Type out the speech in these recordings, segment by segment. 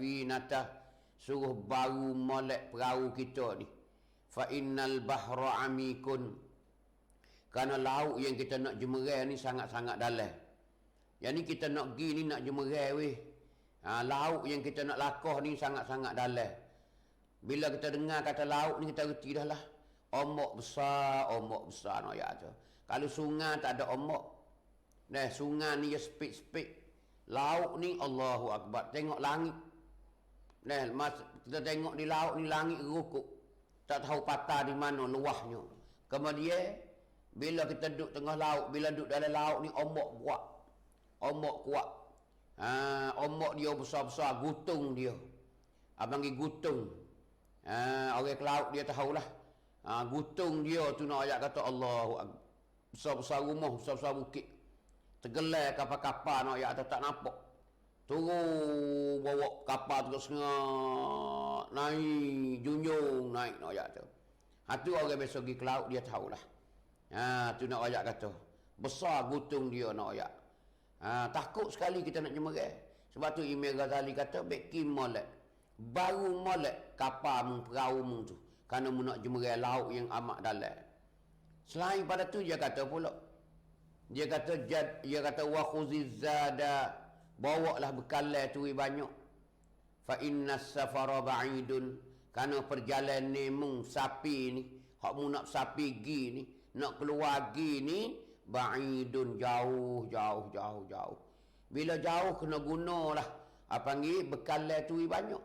safinatah, suruh baru molek perahu kita ni. Fa innal bahra amikun, kerana laut yang kita nak jemerai ni sangat-sangat dalam. Yang ni kita nak pergi ni nak jemerai weh. Laut yang kita nak lakah ni sangat-sangat dalam. Bila kita dengar kata laut ni kita reti dah lah. Ombak besar nak ayat tu. Kalau sungai tak ada ombak. Nah, sungai ni dia speed. Laut ni Allahu Akbar. Tengok langit. Nah, kita tengok di laut ni langit rukuk. Tak tahu patah di mana luahnya. Kemudian bila kita duduk tengah laut, bila duduk dalam laut ni ombak kuat. Ombak dia besar-besar, gutung dia. Abang pergi gutung. Orang ke laut dia tahulah. Gutung dia tu nak ayat kata Allahu Akbar. Besar-besar rumah, besar-besar bukit. Tergelar kapal-kapal nak ayat tak nampak. Turun bawa kapal tu sengat, naik, junjung, naik nak ayat tu. Tu orang biasa pergi ke laut dia tahulah. Tu nak ayat kata. Besar gutung dia nak ayat. Takut sekali kita nak jemerai. Sebab tu Imam Ghazali kata, bekim molek. Baru molek kapal mu, perahu mu tu. Kerana mu nak jemerai laut yang amat dalam. Selain pada tu dia kata pula. Dia kata wa khuziz zada, bawalah bekalan tu banyak. Fa innas safara ba'idun, kerana perjalanan ni mung sapi ni, hak mu nak sapi gi ni, nak keluar gi ni ba'idun, jauh. Bila jauh kena gunalah apa panggil bekalan tu banyak.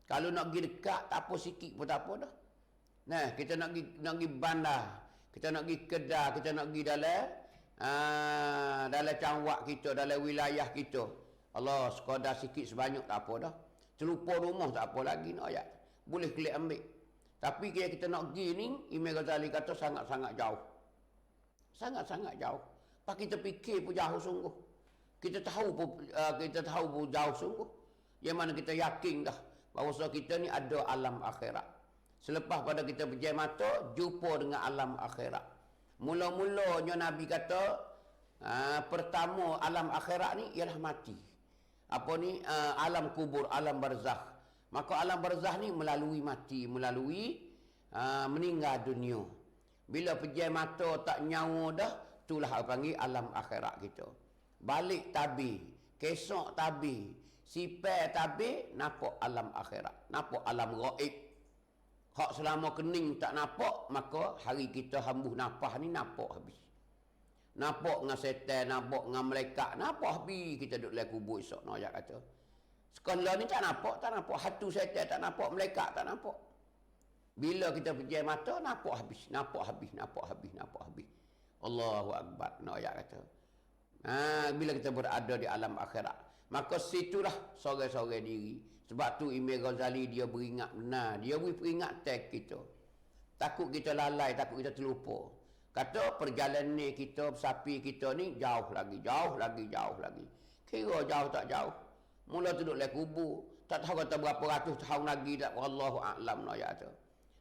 Kalau nak pergi dekat tak apa sikit pun tak apa dah. Nah, kita nak pergi bandar, kita nak pergi Kedah, kita nak pergi dalam cangwak kita, dalam wilayah kita. Allah, sekadar sikit sebanyak tak apa dah. Terlupa rumah tak apa lagi nak ayat. Boleh klik ambil. Tapi kalau kita nak pergi ni, Imam Ghazali kata sangat-sangat jauh. Sangat-sangat jauh. Pak kita fikir pun jauh sungguh. Kita tahu pun jauh sungguh. Yang mana kita yakin dah bahawa kita ni ada alam akhirat. Selepas pada kita berjaya mata, jumpa dengan alam akhirat. Mula-mulanya Nabi kata, pertama alam akhirat ni ialah mati. Apa ni? Alam kubur, alam barzakh. Maka alam barzakh ni melalui mati, melalui meninggal dunia. Bila pejam mata tak nyawa dah, itulah apa panggil alam akhirat kita. Balik tabi, kesok tabi, sipai tabi, nampak alam akhirat, nampak alam gaib. Hak selama kening tak nampak, maka hari kita hembuh nafas ni nampak habis. Nampak dengan setan, nampak dengan malaikat, nampak habis kita duduk dalam kubur esok nak ayat kata. Sekolah ni tak nampak. Hatu setan tak nampak, malaikat tak nampak. Bila kita pejam mata, nampak habis. Allahu Akbar, nak ayat kata. Bila kita berada di alam akhirat, maka situlah sore-sore diri. Sebab tu Imam Ghazali dia beringat benar. Dia beri peringatan kita. Takut kita lalai, takut kita terlupa. Kata perjalanan kita, sapi kita ni jauh lagi. Kira jauh tak jauh. Mula duduk dalam kubur. Tak tahu kata berapa ratus tahun lagi tak. Wallahu a'lam nak ayat tu.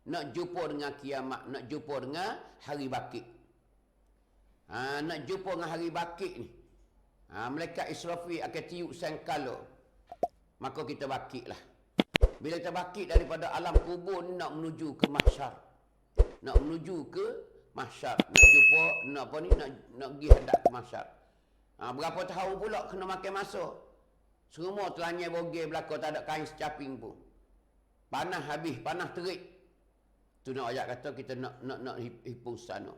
Nak jumpa dengan kiamat, nak jumpa dengan hari bakit. Nak jumpa dengan hari bakit ni. Malaikat Israfil akan tiup sangkala. Maka kita bakitlah. Bila kita bakit daripada alam kubur ni nak menuju ke mahsyar. Nak jumpa, nak pergi hadap ke mahsyar. Berapa tahun pula kena makan masa. Semua telanya bogel belakang, tak ada kain secaping pun. Panas habis, panas terik. Tu nak ayat kata kita nak himpun sana.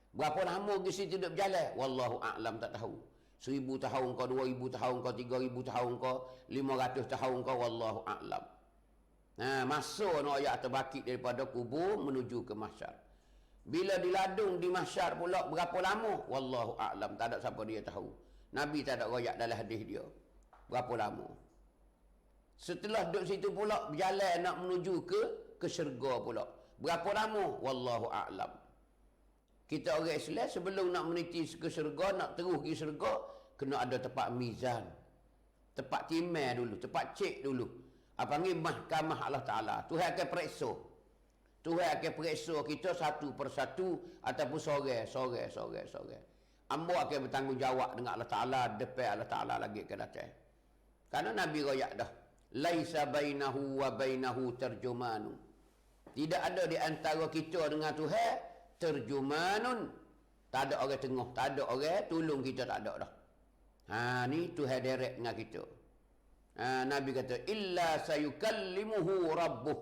Berapa lama ke situ duduk berjalan? Wallahu a'lam, tak tahu. 1000 tahun ke, 2000 tahun ke, 3000 tahun ke, 500 tahun ke, wallahu a'lam. Masa nak ayat terbakit daripada kubur menuju ke mahsyar. Bila diladung di mahsyar pula berapa lama? Wallahu a'lam, tak ada siapa dia tahu. Nabi tak ada royak dalam hadis dia. Berapa lama? Setelah duduk situ pula berjalan nak menuju ke syurga pula. Berapa lama? Wallahu a'lam. Kita orang Islam sebelum nak meniti ke syurga, nak terus pergi syurga, kena ada tempat mizan. Tempat timai dulu, tempat cek dulu. Apa panggil mahkamah Allah Ta'ala. Tuhan akan periksa. Tuhan akan periksa kita satu persatu ataupun sore. Ambo akan bertanggungjawab dengan Allah Ta'ala, depan Allah Ta'ala lagi akan datang. Karena Nabi royak dah. Laisa bainahu wa bainahu terjumanu. Tidak ada di antara kita dengan Tuhan terjumanun. Tak ada orang tengah, tak ada orang tolong kita, tak ada dah. Ni Tuhan direct dengan kita. Nabi kata illa sayukallimuhu rabbuh.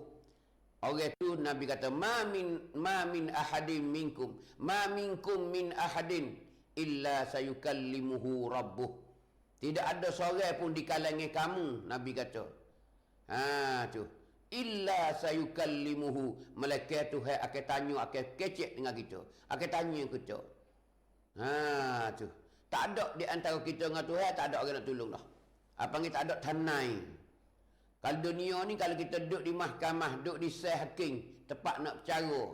Orang tu Nabi kata ma min ahadin minkum min ahadin illa sayukallimuhu rabbuh. Tidak ada seorang pun di kalangan kamu, Nabi kata. Tu. Illa sayukallimuhu, malaikat Tuhan akan tanya, akan kecek dengan kita. Akan tanya kita. Tu. Tak ada di antara kita dengan Tuhan, tak ada orang nak tolong dah. Apa ni, tak ada tanai. Kalau dunia ni, kalau kita duduk di mahkamah, duduk di sel hakim, tempat nak bercara,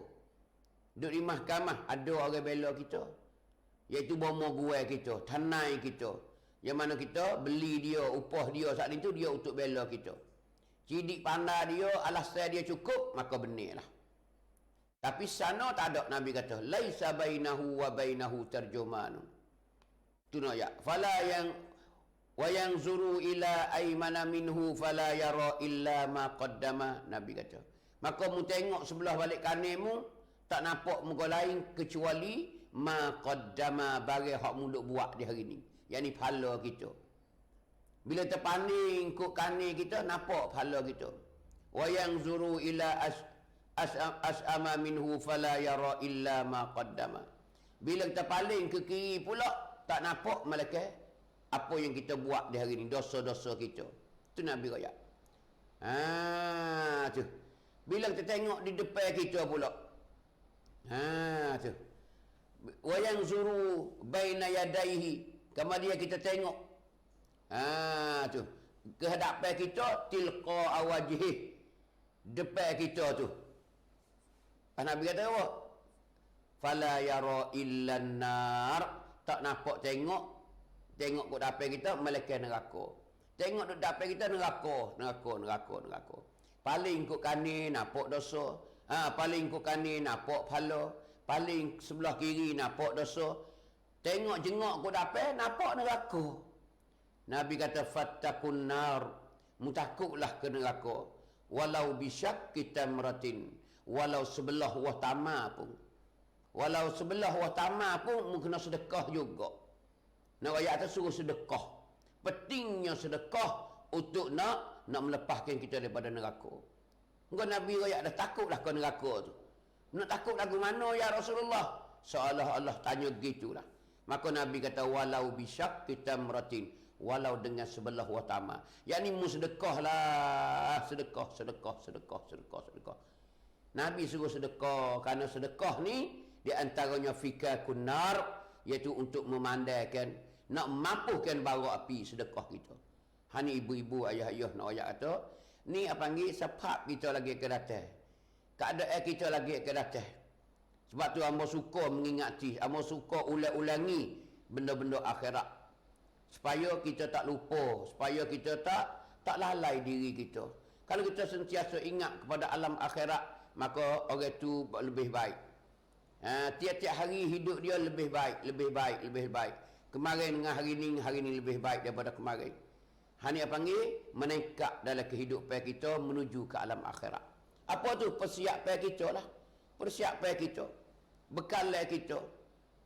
duduk di mahkamah, ada orang bela kita. Iaitu bomo gue kita, tanai kita. Yang mana kita beli dia, upah dia saat itu, dia untuk bela kita. Cidik pandai dia, alasan dia cukup, maka benar lah. Tapi sana tak ada, Nabi kata, laisa bainahu wa bainahu terjumanu. Itu nak ya. Fala yang wa yanzuru ila aymana minhu fala yara illa ma qaddama, Nabi kata. Maka mu tengok sebelah balik kananmu, tak nampak muka lain kecuali ma qaddama, barang hak mu duk buat di hari ni. Yang ni pahala kita. Bila terpanding kok kanan kita, nampak pahala kita. Wa yanzuru ila as'ama minhu fala yara illa ma qaddama. Bila kita paling ke kiri pula, tak nampak malaikat apa yang kita buat di hari ni, dosa-dosa kita. Itu Nabi raya. Tu. Bila kita tengok di depan kita pula. Tu. Wa yanzuru baina yadayhi, kemudian kita tengok. Tu. Kehadapan kita tilqa awajih, depan kita tu. Nabi kata apa? Fala yara illan nar, tak nampak tengok kat depan kita malaikat neraka. Tengok kat depan kita neraka. Paling kat kanan nampak dosa, paling kat kanan nampak pahala, paling sebelah kiri nampak dosa. Tengok jengok kat depan nampak neraka. Nabi kata fattakun nar, mutakutlah ke neraka, walau bisyakki tamratin, walau sebelah wah tamar pun. Walau sebelah wah tamar pun mu kena sedekah juga. Nak ayat atas suruh sedekah. Pentingnya sedekah untuk nak melepaskan kita daripada neraka. Engkau Nabi ayat dah takutlah ke neraka tu. Nak takut lagu mana ya Rasulullah? Seolah-olah tanya gitulah. Maka Nabi kata walau bisyakki tamratin, walau dengan sebelah watama. Yang ni mu sedekahlah. Sedekah. Nabi suruh sedekah. Kerana sedekah ni, di antaranya fikakun nar, iaitu untuk memandaikan, nak mampukan bara api sedekah kita. Hani ibu-ibu, ayah-ayah nak ayat kata, ni apa panggil sebab kita lagi ke datang. Keadaan kita lagi ke datang. Sebab tu hamba suka mengingati, hamba suka ulang-ulangi benda-benda akhirat. Supaya kita tak lupa, supaya kita tak lalai diri kita. Kalau kita sentiasa ingat kepada alam akhirat, maka orang itu lebih baik. Tiap-tiap hari hidup dia lebih baik. Kemarin dengan hari ni lebih baik daripada kemarin. Hani apa panggil? Meningkat dalam kehidupan kita menuju ke alam akhirat. Apa tu? Persiapan kita lah. Persiapan kita. Bekal kita.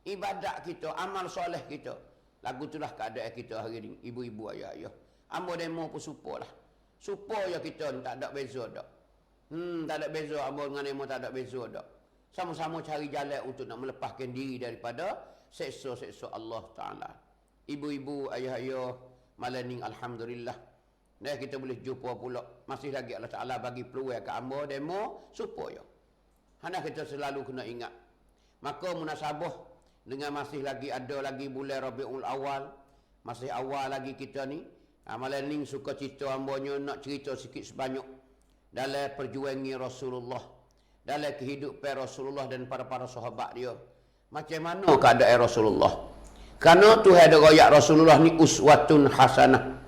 Ibadat kita. Amal soleh kita. Lagu itulah keadaan kita hari ni. Ibu-ibu, ayah-ayah. Ambo demo pun support lah. Support ya kita ni. Tak ada beza dak. Tak ada beza. Ambo dengan demo tak ada beza dak. Sama-sama cari jalan untuk nak melepaskan diri daripada seksa-seksa Allah Ta'ala. Ibu-ibu, ayah-ayah, malam ni alhamdulillah. Dan kita boleh jumpa pula. Masih lagi Allah Ta'ala bagi peluang ke ambo demo support ya. Hendak kita selalu kena ingat. Maka munasabah dengan masih lagi ada lagi bulan Rabiul Awal, masih awal lagi kita ni. Malam ni suka cerita ambonya nak cerita sikit sebanyak dalam perjuangan Rasulullah, dalam kehidupan Rasulullah dan para sahabat dia. Macam mana keadaan Rasulullah? Karena Tuhan ada royak Rasulullah ni uswatun hasanah.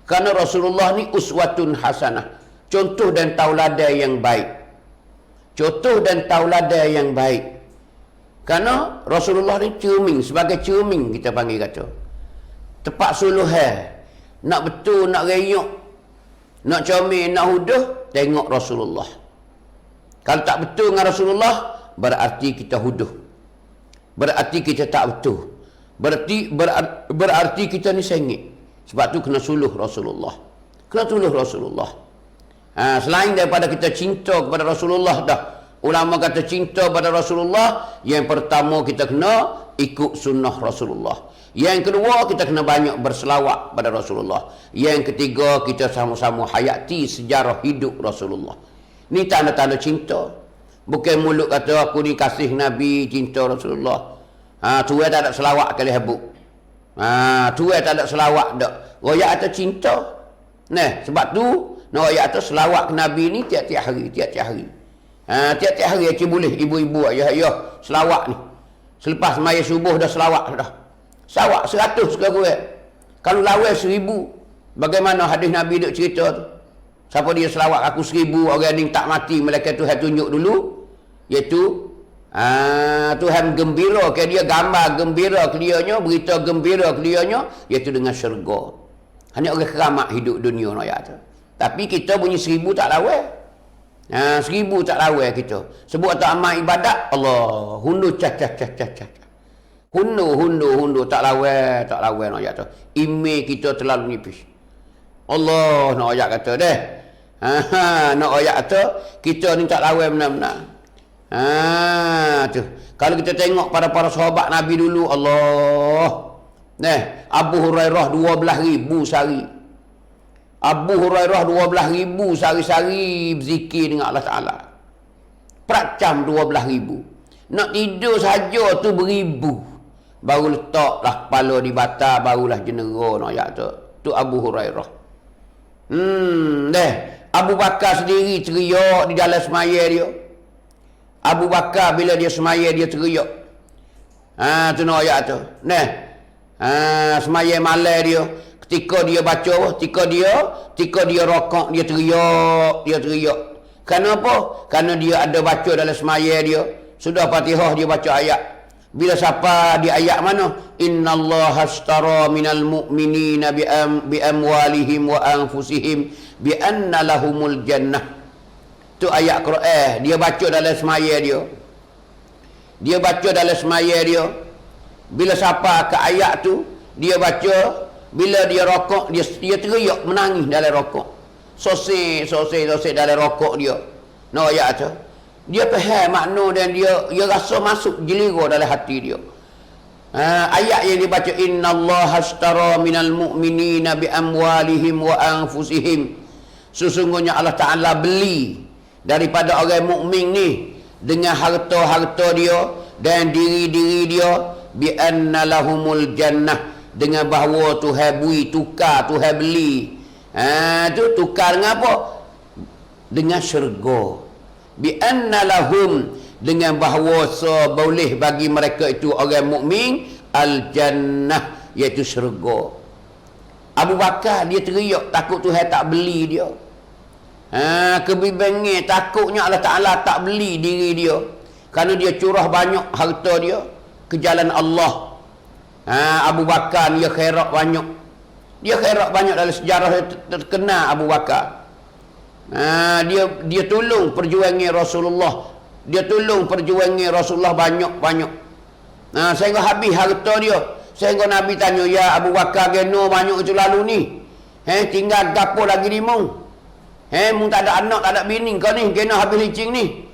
Karena Rasulullah ni uswatun hasanah, contoh dan tauladan yang baik. Contoh dan tauladan yang baik. Karena Rasulullah ni cermin, sebagai cermin kita panggil kata. Tepat suluhan. nak betul, nak reyok, nak comel, nak huduh, tengok Rasulullah. Kalau tak betul dengan Rasulullah, berarti kita huduh. Berarti kita tak betul. Berarti kita ni sengit. Sebab tu kena suluh Rasulullah. Kena suluh Rasulullah. Selain daripada kita cinta kepada Rasulullah dah. Ulama kata cinta pada Rasulullah, yang pertama kita kena ikut sunnah Rasulullah. Yang kedua, kita kena banyak berselawat pada Rasulullah. Yang ketiga, kita sama-sama hayati sejarah hidup Rasulullah. Ni tanda-tanda cinta. Bukan mulut kata aku ni kasih Nabi, cinta Rasulullah. Tuai tak ada selawat kali habuk. Tuai tak ada selawat dak. Royak atas cinta. Nah, sebab tu nak royak atas selawat ke Nabi ni tiap-tiap hari, tiap-tiap hari. Tiap-tiap hari cik boleh ibu-ibu ayah selawat ni. Selepas maya subuh dah selawat dah. Selawat 100 ke kurang. Kalau lawan 1000, bagaimana hadis Nabi duk cerita tu? Siapa dia selawat aku 1000 orang ni tak mati, malaikat Tuhan tunjuk dulu, iaitu Tuhan gembira ke dia, gambar gembira ke dianya, berita gembira ke dianya, iaitu dengan syurga. Hanya orang keramat hidup dunia nak tu. Tapi kita bunyi 1000 tak lawan. 1000 tak lawan kita. Sebut tak amal ibadat, Allah hundu cah. Hundu tak lawan nak tu. Email kita terlalu nipis. Allah nak ayat kata deh. Nak ayat kata kita ni tak lawan benar-benar. Tu. Kalau kita tengok para sahabat Nabi dulu, Allah. Abu Hurairah 12,000 sehari. Abu Hurairah 12,000 sehari-sehari berzikir dengan Allah Ta'ala. Peracam 12,000. Nak tidur saja tu beribu. Baru letaklah kepala di bata, barulah jenera nak ayat tu. Tu Abu Hurairah. Abu Bakar sendiri teriak di dalam semaya dia. Abu Bakar bila dia semaya dia teriak. Tu nak ayat tu. Semaya malam dia. Ketika dia baca, ketika dia rokok, dia teriak. Kenapa? Kerana dia ada baca dalam semaya dia. Sudah Fatihah dia baca ayat. Bila siapa di ayat mana? Innallaha ashtara minal mu'minina bi amwalihim wa anfusihim bi anna lahumul jannah. Tu ayat Quran. Dia baca dalam semaya dia. Bila siapa ke ayat tu, dia baca. Bila dia rokok, dia teriak menangis dalam rokok. Sosek dalam rokok dia. Nak ayat tu. Dia faham makna dan dia rasa masuk jelira dalam hati dia. Ayat yang dibaca innallaha ashtara minal mu'minina bi amwalihim wa anfusihim. Sesungguhnya Allah Ta'ala beli daripada orang mukmin ni dengan harta-harta dia dan diri-diri dia bi anna lahumul jannah, dengan bahawa Tuhan bui, tukar, Tuhan beli. Tu tukar dengan apa? Dengan syurga. Bi anna lahum, dengan bahawa boleh bagi mereka itu orang mukmin al jannah, iaitu syurga. Abu Bakar dia teriak takut Tuhan tak beli dia. Kebimbangan takutnya Allah Ta'ala tak beli diri dia, kerana dia curah banyak harta dia ke jalan Allah. Abu Bakar dia khairat banyak. Dia khairat banyak dalam sejarah terkenal Abu Bakar. Dia tolong perjuangan Rasulullah. Dia tolong perjuangan Rasulullah banyak-banyak. Sehingga habis harta dia. Sehingga Nabi tanya, ya Abu Bakar geno banyak itu lalu ni. Tinggal gapo lagi ni mung? Mung tak ada anak, tak ada bini kau ni, geno habis licin ni.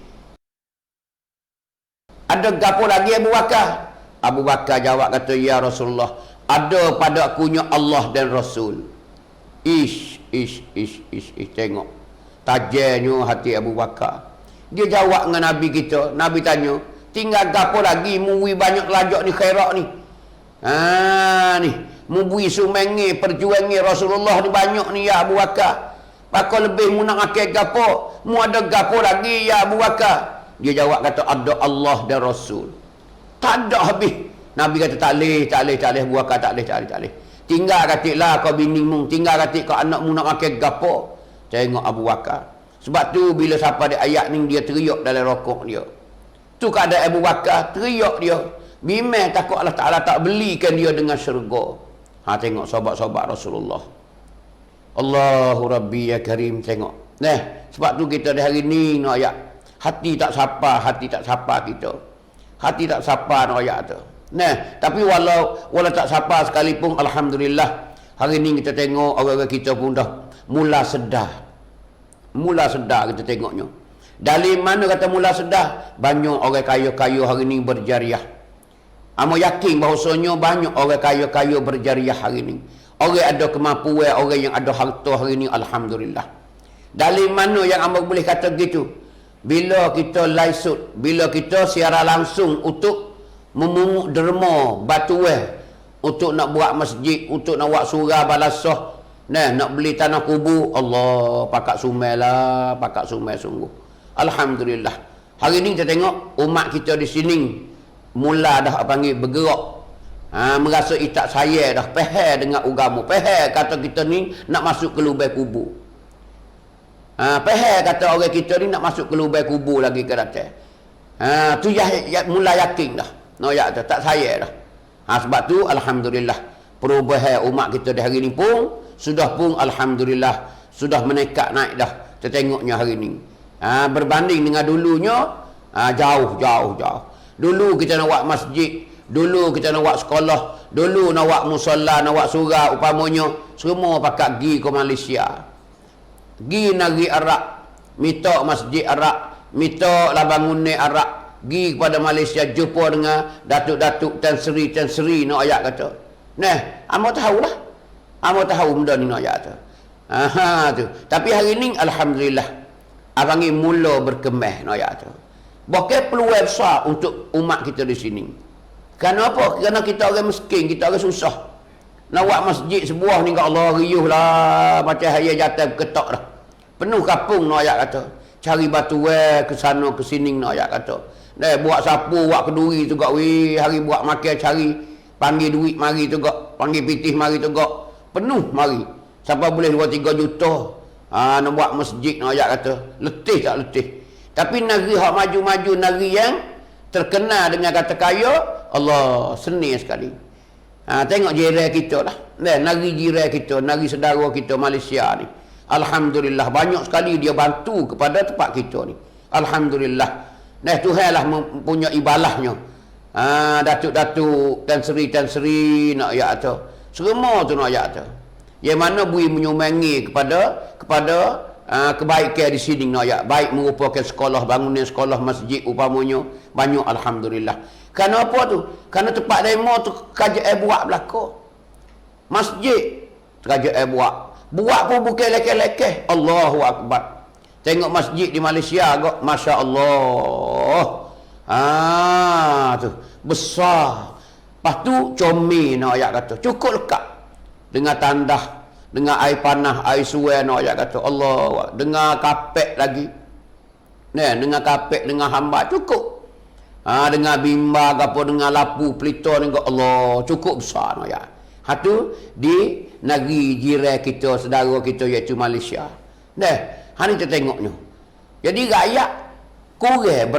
Ada gapo lagi Abu Bakar? Abu Bakar jawab kata, ya Rasulullah, ada pada akunya Allah dan Rasul. Ish, tengok. Tajanya hati Abu Bakar. Dia jawab dengan Nabi kita. Nabi tanya, tinggal gapo lagi mui banyak lajak ni khairat ni. Ni mui sumengi perjuangan Rasulullah ni banyak ni ya Abu Bakar. Pakau lebih mu nak akal gapo? Mu ada gapo lagi ya Abu Bakar? Dia jawab kata, ada Allah dan Rasul. Tak ada habis. Nabi kata tak boleh Abu Bakar, tak boleh. Tinggal katiklah kau bini mu, tinggal katik kau anak mu nak akal gapo? Tengok Abu Bakar. Sebab tu bila siapa di ayat ni dia teriak dalam rokok dia. Tu keadaan Abu Bakar, teriak dia. Bimbang takut Allah Ta'ala tak belikan dia dengan syurga. Tengok sahabat-sahabat Rasulullah. Allahu Rabbi ya Karim, tengok. Nah, sebab tu kita di hari ni nak ayat. Hati tak sapa kita. Hati tak sapa nak ayat tu. Nah, tapi walau tak sapa sekalipun, alhamdulillah. Hari ni kita tengok orang-orang kita pun dah mula sedar. Mula sedar kita tengoknya. Dari mana kata mula sedar? Banyak orang kaya-kaya hari ni berjariah. Amo yakin bahawasanya banyak orang kaya-kaya berjariah hari ni. Orang ada kemampuan, orang yang ada harta hari ni, alhamdulillah. Dari mana yang amo boleh kata gitu? Bila kita laisut, bila kita siara langsung untuk memungut derma batuan, untuk nak buat masjid, untuk nak buat surah balasah, nah, nak beli tanah kubur, Allah, pakak sumai lah, pakak sumai sungguh. Alhamdulillah. Hari ni kita tengok umat kita di sini mula dah panggil bergerak. Merasa tak saya dah pehel dengan agama. Pehel kata kita ni nak masuk ke lubang kubur. Pehel kata orang kita ni nak masuk ke lubang kubur lagi ke datang. Tu mula yakin dah. No ya tak saya dah. Sebab tu alhamdulillah perubahan umat kita di hari ni pun sudah pun alhamdulillah sudah menekat naik dah. Kita tengoknya hari ni. Berbanding dengan dulunya jauh. Dulu kita nak buat masjid, dulu kita nak buat sekolah, dulu nak buat musalla, nak buat surau upamanya, semua pakat gi ke Malaysia. Gi negeri Arab, minta masjid Arab, minta lah bangunan Arab, gi kepada Malaysia jumpa dengan datuk-datuk Tan Sri nak ayat kata. Nah, amo tahulah. Amo tahu benda ni nak ayat tu. Tu. Tapi hari ni alhamdulillah abang ni mula berkembang nak ayat tu. Bukan peluang besar untuk umat kita di sini. Kenapa? Kerana kita orang miskin, kita orang susah. Nak buat masjid sebuah ni, Allah riuh lah. Macam hayat jatuh ketok dah. Penuh kapung nak ayat kata. Cari batuan ke sana ke sini nak ayat kata. Buat sapu, buat keduri tu gak. Hari buat makan cari. Panggil duit mari tu gak. Panggil pitih mari tu gak. Penuh mari. Sampai boleh 2-3 juta. Nak buat masjid nak ayat kata. Letih tak letih. Tapi negeri hak maju-maju, negeri yang terkenal dengan kata kaya, Allah seni sekali. Tengok jiran kita lah. Negeri jiran kita, negeri saudara kita Malaysia ni. Alhamdulillah banyak sekali dia bantu kepada tempat kita ni. Alhamdulillah. Tuhan lah mempunyai ibalahnya. Datuk-datuk Tan Sri nak ayat tu. Semua tu nak ayat tu. Yang mana bui menyumbang kepada kebaikan di sini nak ayat. Baik merupakan sekolah, bangunan sekolah, masjid upamanya banyak alhamdulillah. Kerana apa tu? Kerana tempat demo tu kerajaan buat belaka. Masjid kerajaan buat. Buat pun bukan lekeh-lekeh. Allahu Akbar. Tengok masjid di Malaysia agak masya-Allah. Tu besar. Lepas tu comel nak ayat kata. Cukup lekat dengan tandah, dengan air panah, air suai nak ayat kata. Allah, dengan kapek lagi. Dengan kapek, dengan hamba cukup. Dengan bimba apa, dengan lapu pelita ni Allah, cukup besar nak ayat. Hatu di negeri jiran kita, saudara kita iaitu Malaysia. Hari kita tengoknya. Jadi rakyat kurang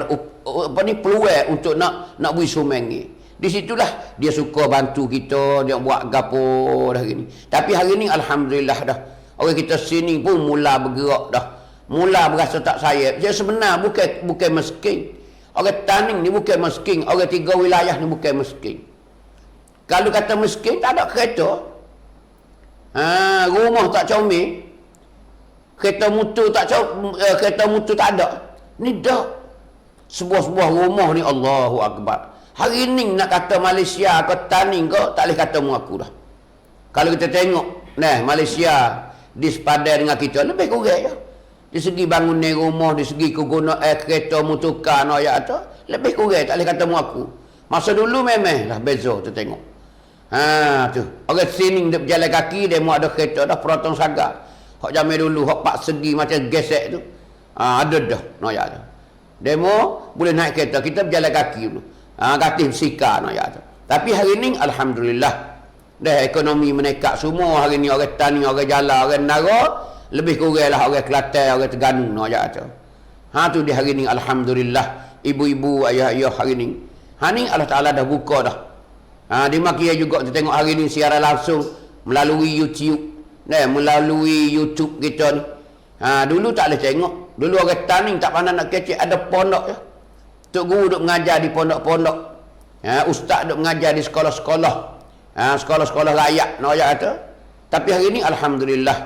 peluang untuk nak beri sumengi. Di situlah dia suka bantu kita, dia buat gapo dah gini. Tapi hari ni alhamdulillah dah. Orang kita sini pun mula bergerak dah. Mula berasa tak sayap. Dia sebenar bukan miskin. Orang Taning ni bukan miskin, orang 3 wilayah ni bukan miskin. Kalau kata miskin tak ada kereta. Rumah tak comel. Kereta mutu tak ada. Ni dah. Sebuah rumah ni Allahu Akbar. Hari ni nak kata Malaysia ke Taning ke, tak boleh kata mengaku dah. Kalau kita tengok, Malaysia di sepadan dengan kita, lebih kurang ya. Di segi bangunan rumah, di segi kegunaan kereta mutukar, lebih kurang, tak boleh kata mengaku. Masa dulu memang lah beza tu tengok. Tu. Orang sini dia berjalan kaki, dia mau ada kereta dah, perotong sagar. Hak zaman dulu, hak 4 segi macam gesek tu. Ada dah, tu. Demo boleh naik kereta, kita berjalan kaki dulu. Kaki bersika tu. Tapi hari ni alhamdulillah dah ekonomi menekat semua. Hari ni orang Tani, orang Jala, orang Nara lebih kurang lah orang Kelantan, orang Terengganu tu. Tu di hari ni alhamdulillah ibu-ibu, ayah-ayah hari ni. Ni Allah Taala dah buka dah. Di Makia juga kita tengok hari ni siaran langsung melalui YouTube. melalui YouTube kita ni. Dulu tak boleh tengok. Dulu orang tani tak pandai nak kecek, ada pondok je. Tok guru duk mengajar di pondok-pondok. Ustaz duk mengajar di sekolah-sekolah. Sekolah-sekolah layak, nak ayat kata. Tapi hari ni alhamdulillah.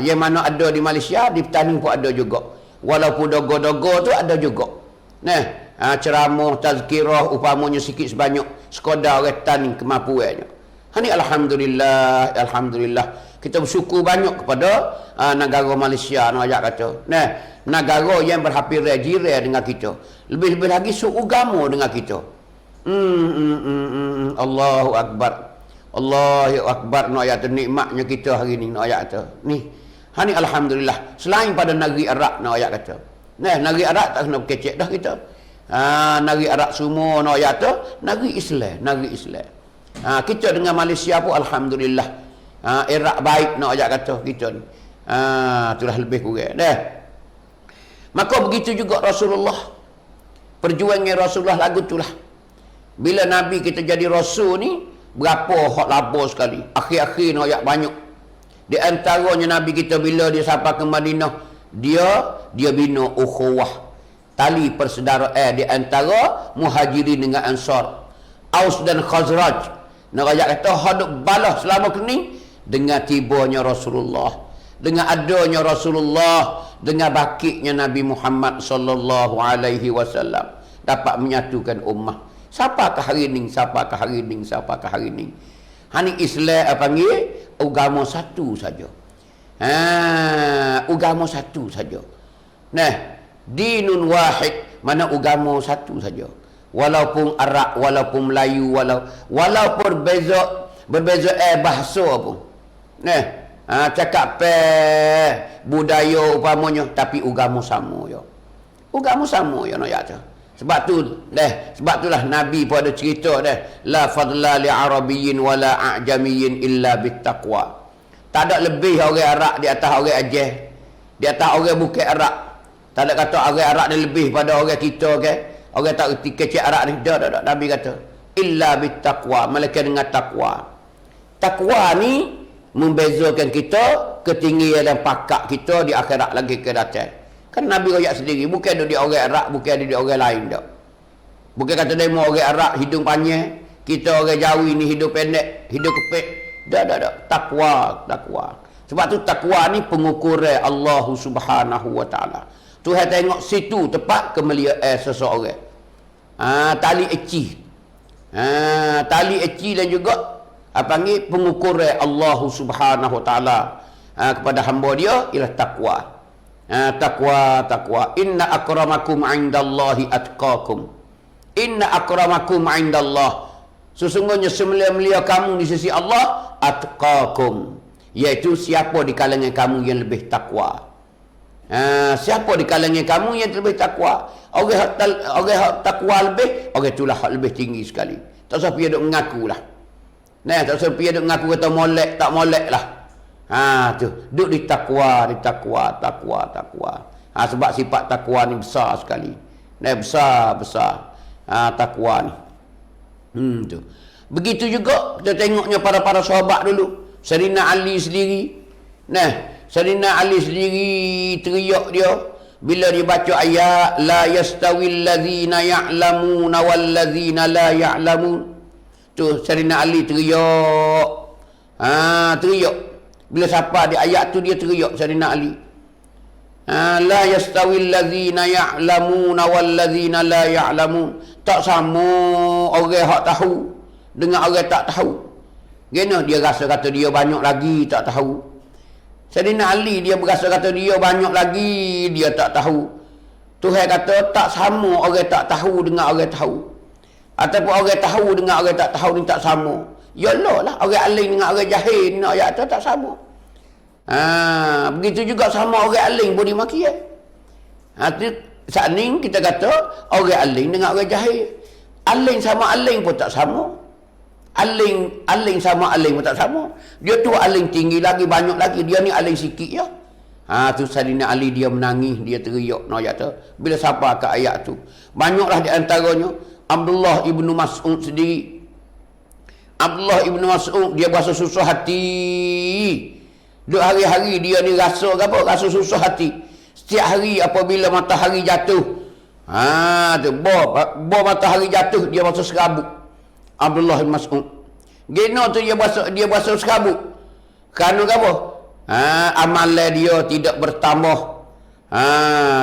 Yang mana ada di Malaysia, di Petaning pun ada juga. Walaupun dogo-dogo tu ada juga. Ceramah, tazkirah, upamanya sikit sebanyak sekadar orang Petaning kemampuannya. Ini alhamdulillah, alhamdulillah. Kita bersyukur banyak kepada negara Malaysia, nak ayat kata. Negara yang berhampiran jiran dengan kita. Lebih-lebih lagi seagama dengan kita. Allahu Akbar. Allahu Akbar. Nak ayat tu nikmatnya kita hari ni, nak ayat tu. Ni. Ini alhamdulillah. Selain pada negeri Arab, nak ayat kata. Negeri Arab tak kena berkecek dah kita. Negeri Arab semua, nak ayat tu. Negeri Islam, negeri Islam. Kita dengan Malaysia pun alhamdulillah. Iraq baik, nak ajak kata kita ni. Itulah lebih kurang. Maka begitu juga Rasulullah. Perjuangan Rasulullah lagu itulah. Bila Nabi kita jadi Rasul ni, berapa hak laba sekali. Akhir-akhir nak ajak banyak. Di antaranya Nabi kita bila dia sampai ke Madinah, dia bina ukhuwah. Tali persaudaraan di antara Muhajirin dengan Ansar. Aus dan Khazraj. Nak ajak kata hadap balas selama kening dengan tibanya Rasulullah, dengan adanya Rasulullah, dengan bakitnya Nabi Muhammad sallallahu alaihi wasallam dapat menyatukan ummah. Siapakah hari ni? Siapakah hari ni? Siapakah hari ni? Hani Islam panggil agama satu saja. Agama satu saja. Dinun wahid, mana agama satu saja. Walaupun Arab, walaupun Melayu, walaupun berbeza bahasa pun. Cakap budaya upamanya, tapi agama sama ya. Agama sama ya nak ya. Sebab itulah Nabi pun ada cerita la fadla li arabiyyin wala a'jamiyyin illa bittaqwa. Tak ada lebih orang Arab di atas orang Aceh, di atas orang bukan Arab. Tak ada kata orang Arab ni lebih pada orang kita ke. Orang tak reti kecil Arab ni. Tak. Nabi kata illa bittaqwa, melainkan dengan takwa. Takwa ni membezakan kita ketinggian dan pakak kita di akhirat lagi ke datang. Kan Nabi royak sendiri, bukan dia orang Arab, bukan dia orang lain dak. Bukan kata dia mau orang Arab hidung panjang, kita orang Jawi ni hidung pendek, hidung kepek. Tak. Takwa. Sebab tu takwa ni pengukuran Allah Subhanahu wa taala. Tuhan tengok situ tepat kemuliaan seseorang. Tali eci. Tali eci dan juga panggil pengukuran Allah Subhanahu wa taala kepada hamba dia ialah takwa. Takwa. Inna akramakum 'indallahi atqakum. Inna akramakum 'indallah. Sesungguhnya semulia-mulia kamu di sisi Allah atqakum, iaitu siapa di kalangan kamu yang lebih takwa. Siapa di kalangan kamu yang lebih takwa? Orang takwa lebih, orang itulah hak lebih tinggi sekali. Tak usah pergi duk mengaku lah. Tak usah pergi duk mengaku kata molek, tak molek lah. Tu duk di takwa. Sebab sifat takwa ni besar sekali. Besar. Takwa ni. Tu. Begitu juga kita tengoknya para sahabat dulu. Sayyidina Ali sendiri. Sayyidina Ali sendiri teriak dia bila dia baca ayat la yastawil ladzina ya'lamuna wal ladzina la ya'lamun. Tu Sayyidina Ali teriak. Teriak. Bila sampai di ayat tu dia teriak Sayyidina Ali. La yastawil ladzina ya'lamuna wal ladzina la ya'lamun. Tak sama orang hak tahu dengan orang tak tahu. Gena dia rasa kata dia banyak lagi tak tahu. Sayyidina Ali dia berasa kata dia banyak lagi dia tak tahu. Tuhan kata tak sama orang tak tahu dengan orang tahu. Ataupun orang tahu dengan orang tak tahu ni tak sama. Yalah lah orang alim dengan orang jahil nak ayat tu tak sama. Begitu juga sama orang alim pun dimaki. Saat ni kita kata orang alim dengan orang jahil. Alim sama alim pun tak sama. Aling sama aling pun tak sama. Dia tu aling tinggi lagi, banyak lagi. Dia ni aling sikit ya. Tu Sayyidina Ali dia menangis, dia teriak nak ayat tu. Bila sampai ke ayat tu. Banyaklah di antaranya Abdullah ibnu Mas'ud sendiri. Abdullah ibn Mas'ud dia berasa susah hati. Duk hari-hari dia ni rasa apa? Rasa susah hati. Setiap hari apabila matahari jatuh, tu bo matahari jatuh dia berasa serabut. Abdullah ibn Mas'ud. Geno tu dia berasa serabut. Kerana apa? Amalan dia tidak bertambah.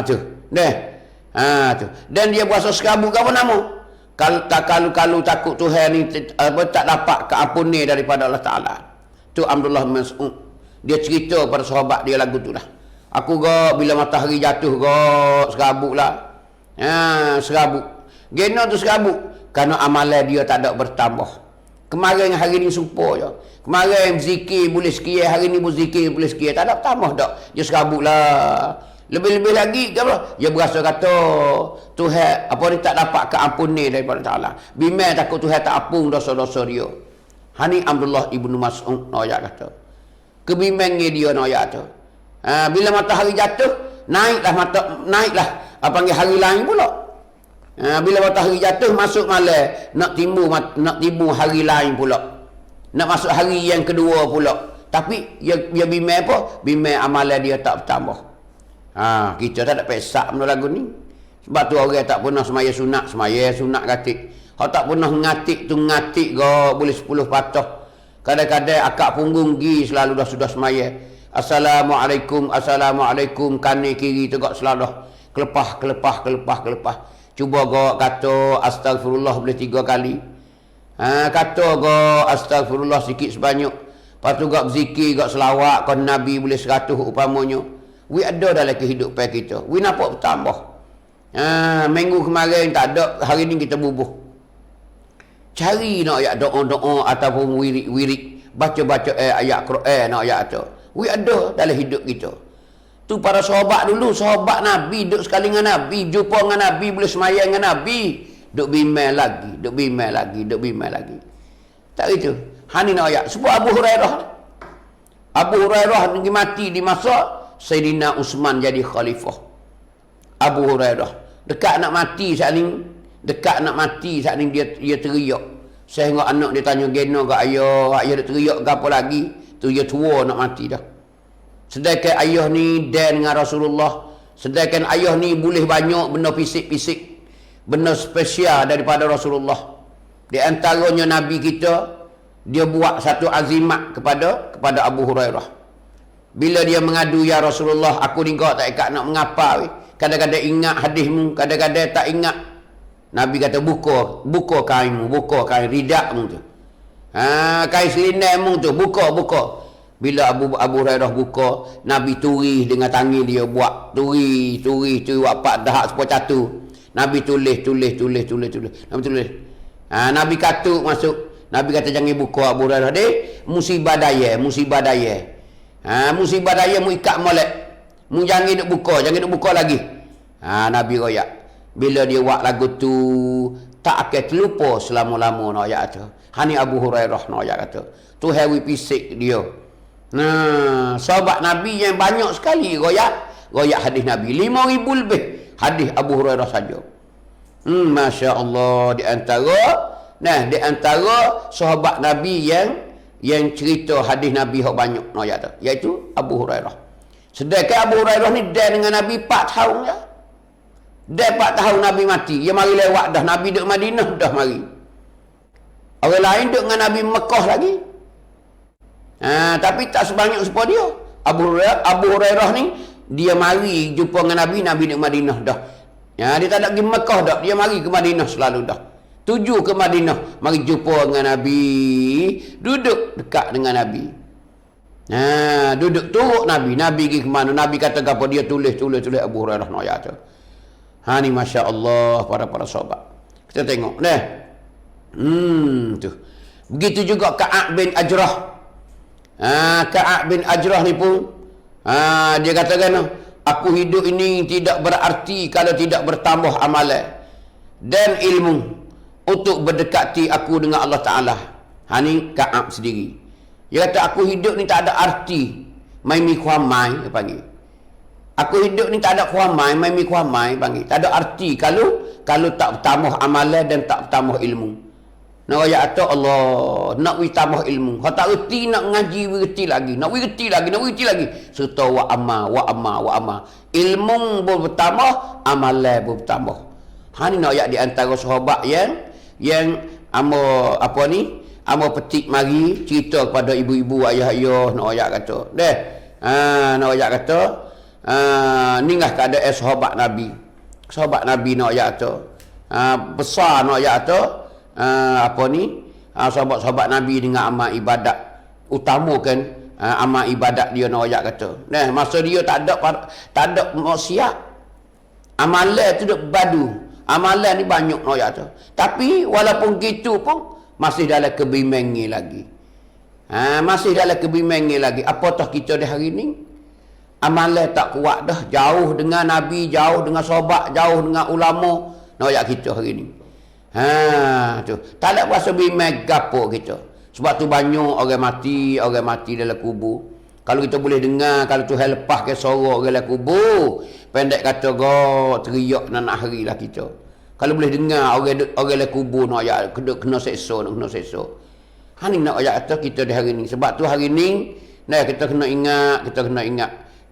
Tu. Tu. Dan dia berasa serabut apa nama? Kalau takut Tuhan ni tak dapat keampunan daripada Allah Ta'ala. Tu Abdullah bin Mas'ud. Dia cerita pada sahabat dia lagu tu lah. Aku bila matahari jatuh serabut lah. Serabut. Gena tu serabut. Kerana amalan dia tak ada bertambah. Kemarin hari ni supo je. Kemarin berzikir boleh sekian, hari ni berzikir boleh sekian. Tak ada bertambah tak. Dia serabut lah. Lebih-lebih lagi apa? Dia berasa kata Tuhan apa ni tak dapat keampunan daripada Ta'ala. Bimbang takut Tuhan tak ampun dosa-dosa dia. Hani Abdullah ibnu Mas'ud noyak kata. Kebimbangnya dia noyak tu. Bila matahari jatuh, naiklah apa panggil hari lain pula. Bila matahari jatuh masuk malam, nak timbul hari lain pula. Nak masuk hari yang kedua pula. Tapi dia bimbang apa? Bimbang amalan dia tak bertambah. Kita tak ada pesak benda lagu ni. Sebab tu orang tak pernah semaya sunat katik. Kalau tak pernah ngatik tu ngatik boleh 10 patah. Kadang-kadang akak punggung gi selalu sudah semaya. Assalamualaikum kanan kiri tegak selalu kelepah. Cuba kata astagfirullah boleh 3 kali. Kata astagfirullah sikit sebanyak. Lepas tu berzikir selawat ke Nabi boleh 100 upamanya. We ada dalam kehidupan kita. We nampak bertambah. Minggu kemarin tak ada. Hari ni kita bubuh. Cari nak ayat doa-doa ataupun wirid. Baca-baca ayat Quran nak ayat tu. We ada dalam hidup kita. Tu para sahabat dulu. Sahabat Nabi. Duduk sekali dengan Nabi. Jumpa dengan Nabi. Boleh semayang dengan Nabi. Duk bimbang lagi. Tak gitu. Hani nak ayat. Sebab Abu Hurairah ni mati di masa Sayyidina Uthman jadi khalifah. Abu Hurairah dekat nak mati saat ni dia teriak. Sehingga anak dia tanya gena ke ayah dia teriak ke apa lagi? Tu dia tua nak mati dah. Sedangkan ayah ni dan dengan Rasulullah. Sedangkan ayah ni boleh banyak benda pisik-pisik, benda spesial daripada Rasulullah. Di antaranya Nabi kita dia buat satu azimat kepada Abu Hurairah. Bila dia mengadu, ya Rasulullah, aku ni kau tak ikat nak mengapa. Kadang-kadang ingat hadismu, kadang-kadang tak ingat. Nabi kata, buka kainmu, buka kain ridakmu tu. Kain selindangmu tu, buka. Bila Abu Hurairah buka, Nabi turis dengan tangan dia buat. Turis, wapak dahak sepuluh catu. Nabi tulis. Nabi tulis. Nabi katuk masuk. Nabi kata, jangan buka Abu Hurairah. Musibah daya. Musibah daya mu ikat molek. Mu jangan duk buka lagi. Nabi royak. Bila dia buat lagu tu, tak akan terlupa selama-lama nak ayat tu. Hani Abu Hurairah nak ayat kata. Tu hewi pisik dia. Sahabat Nabi yang banyak sekali royak hadis Nabi. 5,000 lebih hadis Abu Hurairah saja. Masya Allah, di antara sahabat Nabi yang cerita hadis Nabi yang banyak ayat tu, iaitu Abu Hurairah. Sedangkan Abu Hurairah ni dengan Nabi 4 tahun ya. Dia 4 tahun Nabi mati. Dia mari lewat dah. Nabi duduk Madinah dah mari. Orang lain duduk dengan Nabi Mekah lagi. Tapi tak sebanyak sepa dia. Abu Hurairah ni dia mari jumpa dengan Nabi duduk Madinah dah. Dia tak nak pergi Mekah dah. Dia mari ke Madinah selalu dah. Tuju ke Madinah, mari jumpa dengan Nabi, duduk dekat dengan Nabi. Duduk turut Nabi pergi ke mana? Nabi kata apa? Dia tulis Abu Hurairah nak ayat tu. Ni Masya Allah para sahabat. Kita tengok tu. Begitu juga Ka'ab bin Ajrah. Ka'ab bin Ajrah ni pun dia katakan, aku hidup ini tidak berarti kalau tidak bertambah amalan dan ilmu untuk berdekati aku dengan Allah Ta'ala. Ni Ka'ab sendiri. Dia kata, aku hidup ni tak ada arti. Mai mi kuamai, dia panggil. Aku hidup ni tak ada kuamai, mai mi kuamai, panggil. Tak ada arti kalau tak bertambah amalan dan tak bertambah ilmu. Nak ayat tu Allah, nak wi tambah ilmu. Hak tak reti nak ngaji wi reti lagi, nak wi reti lagi, nak wi reti lagi. Serta wa amma. Ilmu pun bertambah, amalan pun bertambah. Ha ni nak ayat di antara sahabat yang amo apa ni? Amo petik mari cerita kepada ibu-ibu ayah-ayah nak ayat kata. Deh. Nak ayat kata ni ngah keadaan sahabat Nabi. Sahabat Nabi nak ayat tu. Besar nak ayat tu. Apa ni? Sahabat-sahabat Nabi dengan amal ibadat. Utamakan amal ibadat dia nak ayat kata. Nah, masa dia tak ada maksiat. Amalan tu duk badu. Amalan ni banyak nak ayat tu. Tapi walaupun gitu pun masih dalam kebimbangan lagi. Masih dalam kebimbangan lagi. Apatah kita di hari ni? Amalan tak kuat dah. Jauh dengan Nabi, jauh dengan sahabat, jauh dengan ulama. Nak ayat kita hari ni. Tu. Tak ada rasa bimbang gapo kita. Sebab tu banyak orang mati dalam kubur. Kalau kita boleh dengar, kalau Tuhan lepas ke suara orang dalam kubur, pendek kata teriak nak hari lah kita. Kalau boleh dengar orang dalam kubur nak ayat kena seksa. Ni nak ayat kata kita di hari ni. Sebab tu hari ni kita kena ingat,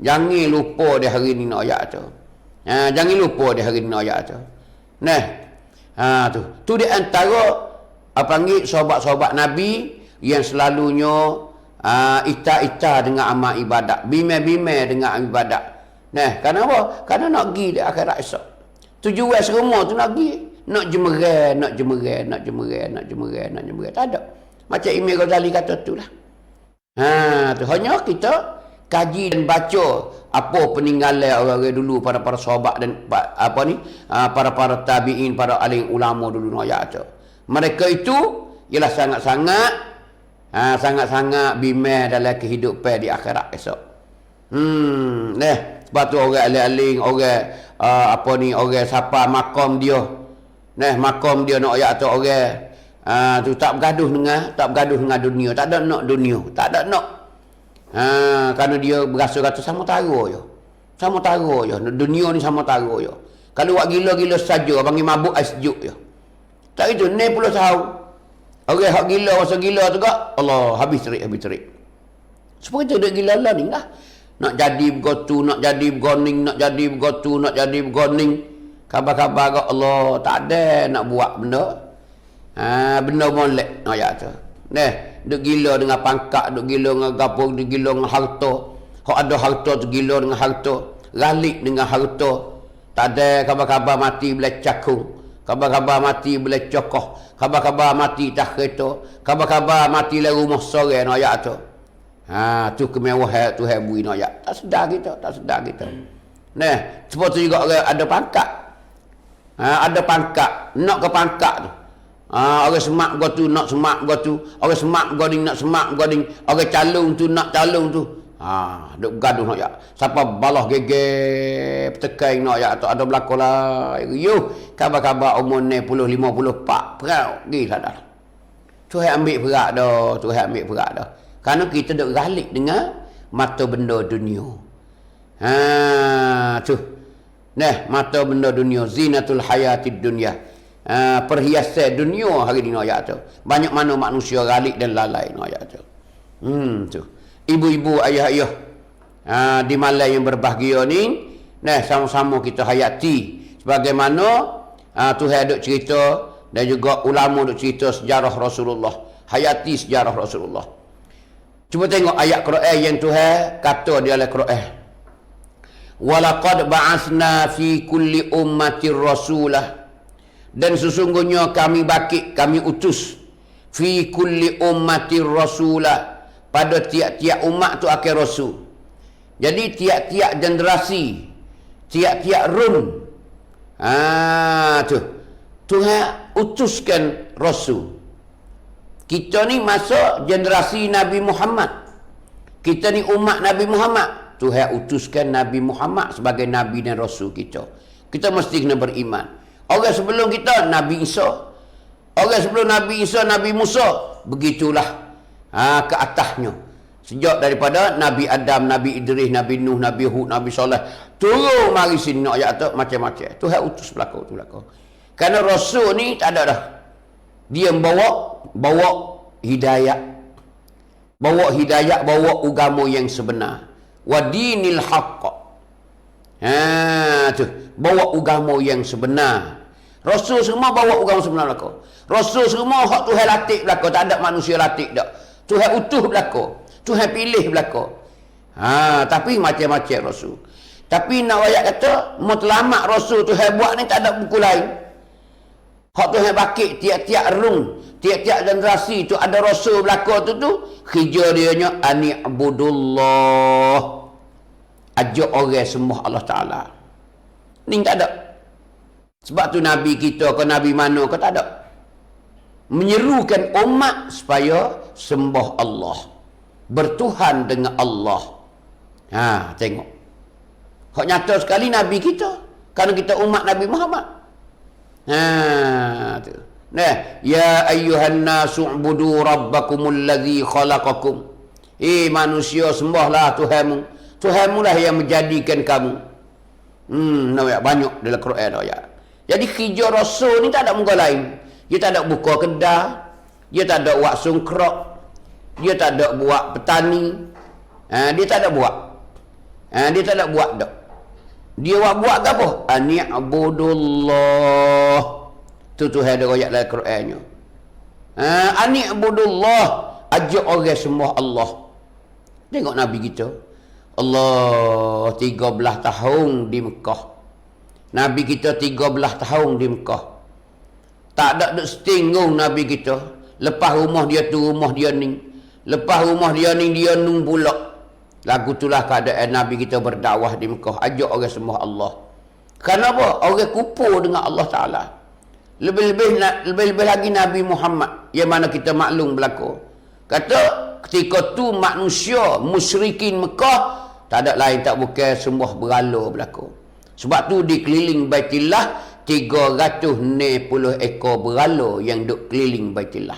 jangan lupa di hari ni nak ayat tu. Jangan lupa di hari ni nak ayat tu. Tu di antara panggil sahabat-sahabat Nabi yang selalunya ita-ita dengan amal ibadat, bime-bime dengan ibadat. Kenapa? Karena nak pergi di akhirat esok. Tujuan semua tu nak pergi, nak jemeran. Tak ada. Macam Imam Ghazali kata tu lah. Tu hanya kita kaji dan baca apa peninggalan orang-orang dulu, para sahabat dan para tabi'in, para alim ulama dulu nak ayat tu. Mereka itu ialah sangat-sangat bimbang dalam kehidupan di akhirat esok. Sebab tu orang alim-alim, orang orang siapa makam dia. Makam dia nak ayat tu orang tu tak bergaduh dengan dunia, tak ada nak dunia, tak ada nak. Kerana dia berasa kata sama tara je. Dunia ni sama tara je. Kalau buat gila-gila saja, panggil mabuk ais sejuk je. Tak itu, ni pula tahu. Orang hak gila, masa gila tu kak, Allah, habis terik. Supaya kita duduk gila lah ni lah. Nak jadi begotu, nak jadi begoning, Khabar-khabar kak Allah, tak ada nak buat benda. Benda molek, nak ayat tu. Duk gila dengan pangkat, duk gila dengan gapung, duk gila dengan harta. Hak ada harta tu gila dengan harta, galik dengan harta. Tak ada khabar-khabar mati bila cakung, khabar-khabar mati bila cokoh, khabar-khabar mati tak kereta, khabar-khabar mati lah rumah sore nak ayat tu. Tu kemewahan tu hebui nak ayat. Tak sedar kita. Sebab tu juga orang ada pangkat. Ada pangkat, nak ke pangkat tu. Orang semak gua tu nak semak gua tu, orang semak goding nak semak goding, orang calung tu nak calung tu. Duk gaduh nak ya. Siapa balah geger petekai nak ya, ada belako lah. Yo, khabar-khabar umur 50 54 perau gi sadar. Tu ambil perak dah. Kerana kita duk galik dengan mata benda dunia. Tu. Mata benda dunia, zinatul hayatid dunya. Perhiasan dunia hari ni ayat tu. Banyak mana manusia galik dan lalai ayat tu. Tu. Ibu-ibu, ayah-ayah di malam yang berbahagia ni, sama-sama kita hayati sebagaimana Tuhan duk cerita dan juga ulama duk cerita sejarah Rasulullah. Hayati sejarah Rasulullah. Cuba tengok ayat Quran yang Tuhan kata di dalam Quran. Walaqad ba'asna fi kulli ummatir rasulah. Dan sesungguhnya kami utus fi kulli ummatir rasulah, pada tiap-tiap umat tu akan rasul. Jadi tiap-tiap generasi, tiap-tiap rum, tu Tuhan utuskan rasul. Kita ni masuk generasi Nabi Muhammad. Kita ni umat Nabi Muhammad. Tuhan utuskan Nabi Muhammad sebagai Nabi dan Rasul kita. Kita mesti kena beriman. Orang sebelum kita, Nabi Isa. Orang sebelum Nabi Isa, Nabi Musa. Begitulah ke atasnya. Sejak daripada Nabi Adam, Nabi Idris, Nabi Nuh, Nabi Hud, Nabi Saleh. Turun mari sini nak ayat tu macam-macam. Tuhan utus belakang. Kerana Rasul ni tak ada dah. Dia bawa hidayah. Bawa hidayah, bawa agama yang sebenar. Wa dinil haqq. Tu, bawa agama yang sebenar. Rasul semua bawa agama sebenar belaka. Rasul semua hak Tuhan latih belaka, tak ada manusia latih dak. Tuhan utuh belaka. Tuhan pilih belaka. Tapi macam-macam Rasul. Tapi nak ayat kata mutlamak Rasul Tuhan buat ni tak ada buku lain. Hak Tuhan bakit tiap-tiap rung, tiap-tiap generasi tu ada Rasul belaka tu kerja dia nya ani'budullah. Ajak orang sembah Allah Ta'ala. Ni tak ada. Sebab tu Nabi kita ke Nabi mana ke tak ada. Menyerukan umat supaya sembah Allah. Bertuhan dengan Allah. Tengok. Hak nyata sekali Nabi kita. Kerana kita umat Nabi Muhammad. Tu. Nah, ya ayyuhan nasu ubudu rabbakumul ladzi khalaqakum. Manusia sembahlah Tuhanmu. Tuhanmu lah yang menjadikan kamu. Banyak dalam Quran ayat. Jadi kerja Rasul ni tak ada muka lain. Dia tak ada buka kedah. Dia tak ada buat sungkrok. Dia tak ada buat petani. Dia tak ada buat. Dia tak ada buat dak. Dia buat ke apa? Ani'budullah. Tu Tuhan ada ayat dalam Qurannya. Ani'budullah. Ajak orang sembah Allah. Tengok Nabi kita. Allah 13 tahun di Mekah. Nabi kita 13 tahun di Mekah. Tak ada duk setinggung Nabi kita. Lepas rumah dia tu, rumah dia ni. Lepas rumah dia ni, dia nung pula. Lagu itulah keadaan Nabi kita berdakwah di Mekah. Ajak orang sembah Allah. Kenapa? Orang kupur dengan Allah Ta'ala. Lebih-lebih lagi Nabi Muhammad. Yang mana kita maklum berlaku. Kata ketika tu manusia musyrikin Mekah. Tak ada lain tak bukan sembah berhala berlaku. Sebab tu di keliling Baitillah 360 ekor berhala yang duk keliling Baitillah.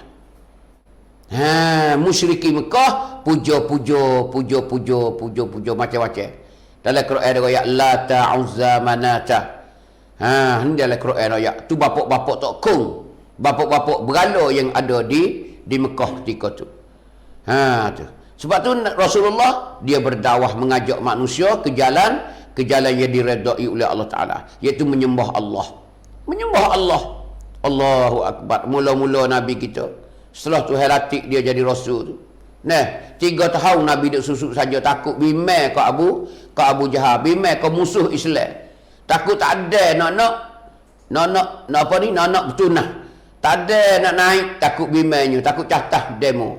Musyrikin Mekah puja macam-macam. Dalam Quran ada ayat Lata, Uzza, Manata. Ni dalam Quran ayat tu bapak-bapak tok kong. Bapak-bapak berhala yang ada di Mekah ketika tu. Tu. Sebab tu Rasulullah dia berdakwah mengajak manusia ke jalan yang diredai oleh Allah Ta'ala, iaitu menyembah Allah. Menyembah Allah. Allahu Akbar. Mula-mula Nabi kita, setelah Tuhan latih dia jadi Rasul tu. 3 tahun Nabi duk susuk saja, takut bimbang ke Abu Jahal, bimbang ke musuh Islam. Takut tak ada nak bertunah. Tak ada nak naik, takut bimbangnya, takut catah demo.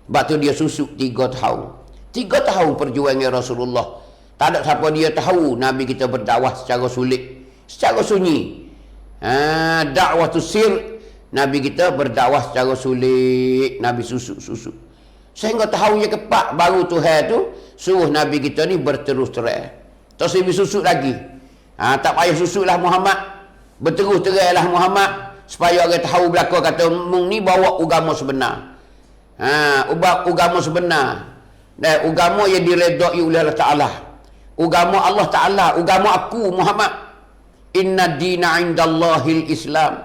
Sebab tu dia susuk 3 tahun. 3 tahun perjuangan Rasulullah. Tak ada siapa dia tahu Nabi kita berdakwah secara sulit, secara sunyi. Dakwah tu sir. Nabi kita berdakwah secara sulit. Nabi susuk. Sehingga tahun yang keempat baru Tuhan tu suruh Nabi kita ni berterus terang. Tak lebih susuk lagi. Tak payah susuklah Muhammad. Berterus teranglah Muhammad. Supaya orang tahu belakang kata mung ni bawa agama sebenar. Agama sebenar. Dan agama yang diredai oleh Allah Ta'ala. Agama Allah Ta'ala. Agama aku Muhammad. Inna dina indallahil Islam.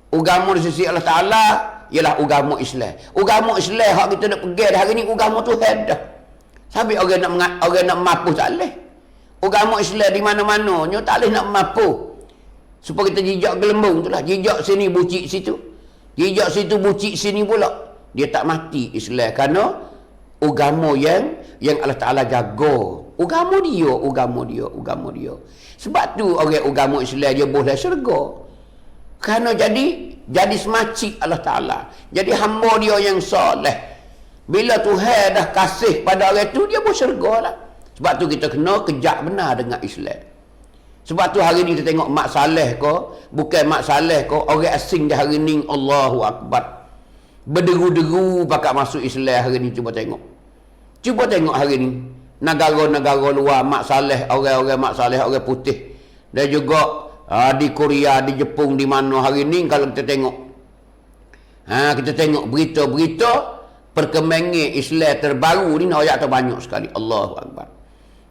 Agama di sisi Allah Ta'ala ialah agama Islam. Agama Islam hak kita nak pegang dah hari ni agama Tuhan dah. Sampai orang nak mampu tak boleh. Agama Islam di mana-mana nya tak boleh nak mampu. Supaya kita jijak gelembung tu lah. Jijak sini bucik situ. Jijak situ bucik sini pula. Dia tak mati Islam kerana agama yang Allah Ta'ala jaga. Agama dia. Sebab tu orang agama Islam dia boleh syurga. Kerana jadi semacik Allah Ta'ala. Jadi hamba dia yang soleh. Bila Tuhan dah kasih pada orang tu, dia boleh syurga lah. Sebab tu kita kena kejak benar dengan Islam. Sebab tu hari ni kita tengok mak saleh ko, bukan mak saleh ko, orang asing dah hari ni, Allahu Akbar. Berderu-deru pakat masuk Islam hari ni. Cuba tengok hari ni negara-negara luar mak saleh, orang-orang mak saleh, orang putih. Dan juga di Korea, di Jepun, di mana hari ni kalau kita tengok berita-berita perkembangan Islam terbaru ni, ayat terbanyak sekali. Allahu Akbar.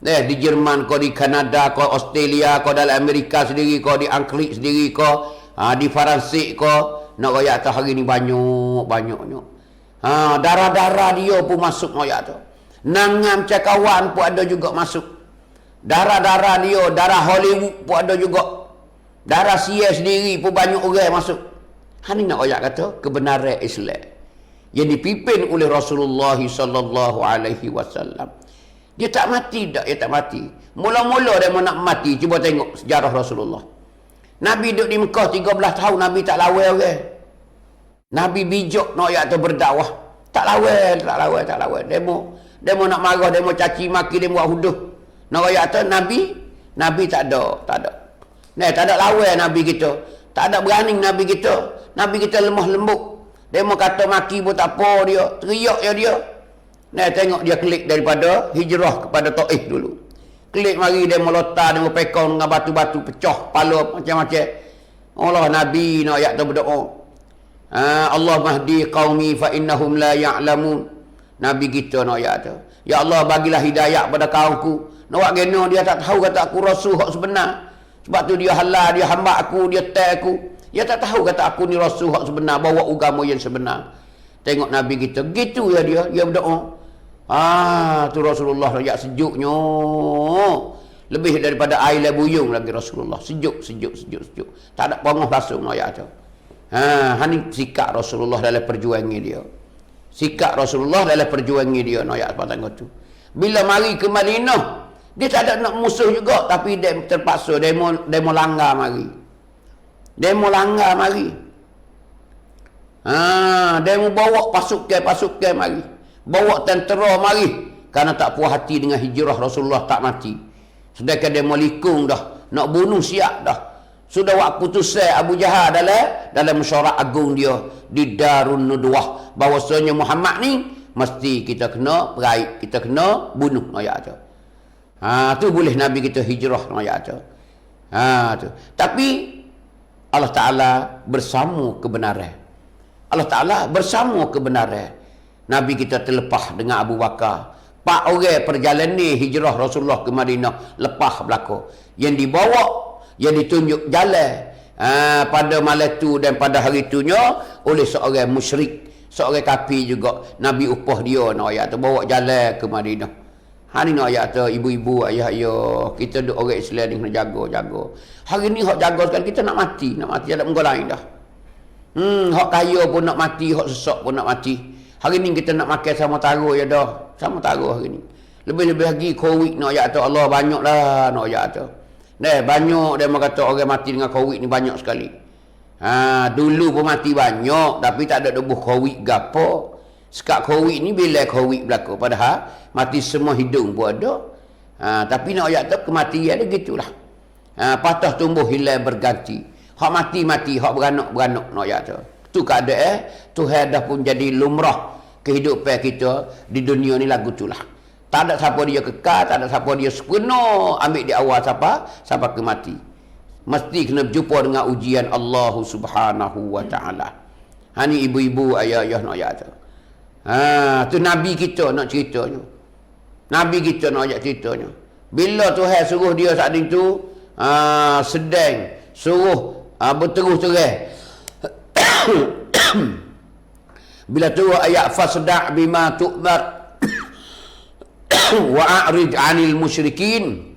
Di Jerman ko, di Kanada ko, Australia ko, dalam Amerika sendiri ko, di Angkrik sendiri ko, di Faransi ko, nak royak tu hari ni banyaknya. Darah-darah dia pun masuk royak tu. Nangam cakawan pun ada juga masuk. Darah-darah dia, darah Hollywood pun ada juga. Darah sia sendiri pun banyak orang masuk. Hani nak royak kata kebenaran Islam yang dipimpin oleh Rasulullah sallallahu alaihi wasallam. Dia tak mati dak, dia tak mati. Mula-mula dia nak mati, cuba tengok sejarah Rasulullah. Nabi duduk di Mekah 13 tahun, Nabi tak lawan orang. Nabi bijak nak ayat tu berdakwah. Tak lawan. Demo nak marah, demo caci maki, demo buat huduh. Nak ayat tu Nabi tak ada. Tak ada lawan Nabi kita. Tak ada berani Nabi kita. Nabi kita lemah lembut. Demo kata maki pun tak apa dia. Teriak dia. Tengok dia klik daripada hijrah kepada Taif dulu. Klik mari dia melota, dia pekong dengan batu-batu pecah, kepala macam-macam. Allah Nabi nak ayat tu berdoa. Allah mahdi qaumi fa innahum la ya'lamun. Nabi kita nak ayat tu. Ya Allah bagilah hidayah pada kaumku. Nak geno dia tak tahu kata aku rasul hak sebenar. Sebab tu dia halal, dia hamba aku, dia tay aku. Dia tak tahu kata aku ni rasul hak sebenar, bawa agama yang sebenar. Tengok Nabi kita, gitu ya dia berdoa. Tu Rasulullah rakyat sejuknya. Lebih daripada air buyung lagi Rasulullah. Sejuk. Tak ada pengah langsung ayat tu. Ini sikap Rasulullah dalam perjuangan dia. Sikap Rasulullah dalam perjuangan dia ayat patang tu. Bila mari ke Madinah, dia tak ada nak musuh juga, tapi dia terpaksa demo langgar mari. Demo bawa pasukan mari. Bawa tentera mari kerana tak puas hati dengan hijrah Rasulullah tak mati. Sedangkan dia melikung dah, nak bunuh siap dah. Sudah waktu putusai Abu Jahal dalam mesyuarat agung dia di Darun Nadwah bahwasanya Muhammad ni mesti kita kena peraih, kita kena bunuh ayat tu. Tu boleh Nabi kita hijrah ayat tu. Tu. Tapi Allah Taala bersama kebenaran. Allah Taala bersama kebenaran. Nabi kita terlepas dengan Abu Bakar. 4 orang perjalanan hijrah Rasulullah ke Madinah lepas belaka. Yang dibawa, yang ditunjuk jalan pada malam tu dan pada hari itunya oleh seorang musyrik, seorang kafir juga. Nabi upah dia nak ayat tu bawa jalan ke Madinah. Hari ni ayat tu ibu-ibu, ayah-ayah, kita duk orang Islam ni kena jaga. Hari ni hak jaga sekali kita nak mati ada muka lain dah. Hak kaya pun nak mati, hak sesak pun nak mati. Hari ni kita nak makan sama taruh ya dah. Sama taruh hari ni. Lebih-lebih lagi COVID nak ayat tu. Allah banyak dah nak ayat tu. Banyak dia kata orang mati dengan COVID ni banyak sekali. Dulu pun mati banyak. Tapi tak ada debuh COVID gapo. Sekat COVID ni bila COVID berlaku. Padahal mati semua hidung pun ada. Tapi nak ayat tu kematian dia gitulah. Patah tumbuh hilang berganti. Hak mati-mati. Hak beranak-beranak nak ayat tu. Tu keadaan Tuhan dah pun jadi lumrah kehidupan kita di dunia ni lagu itulah. Tak ada siapa dia kekal, tak ada siapa dia sepenuh ambil di awal sampai ke mati. Mesti kena berjumpa dengan ujian Allah Subhanahu wa taala. Hani ibu-ibu, ayah-ayah nak ayat tu. Tu Nabi kita nak ceritanya. Nabi kita nak ayat ceritanya. Bila Tuhan suruh dia saat itu sedang suruh berterus terang. Bila tu ayat fasda' bima tu'mar wa a'rid 'anil musyrikin.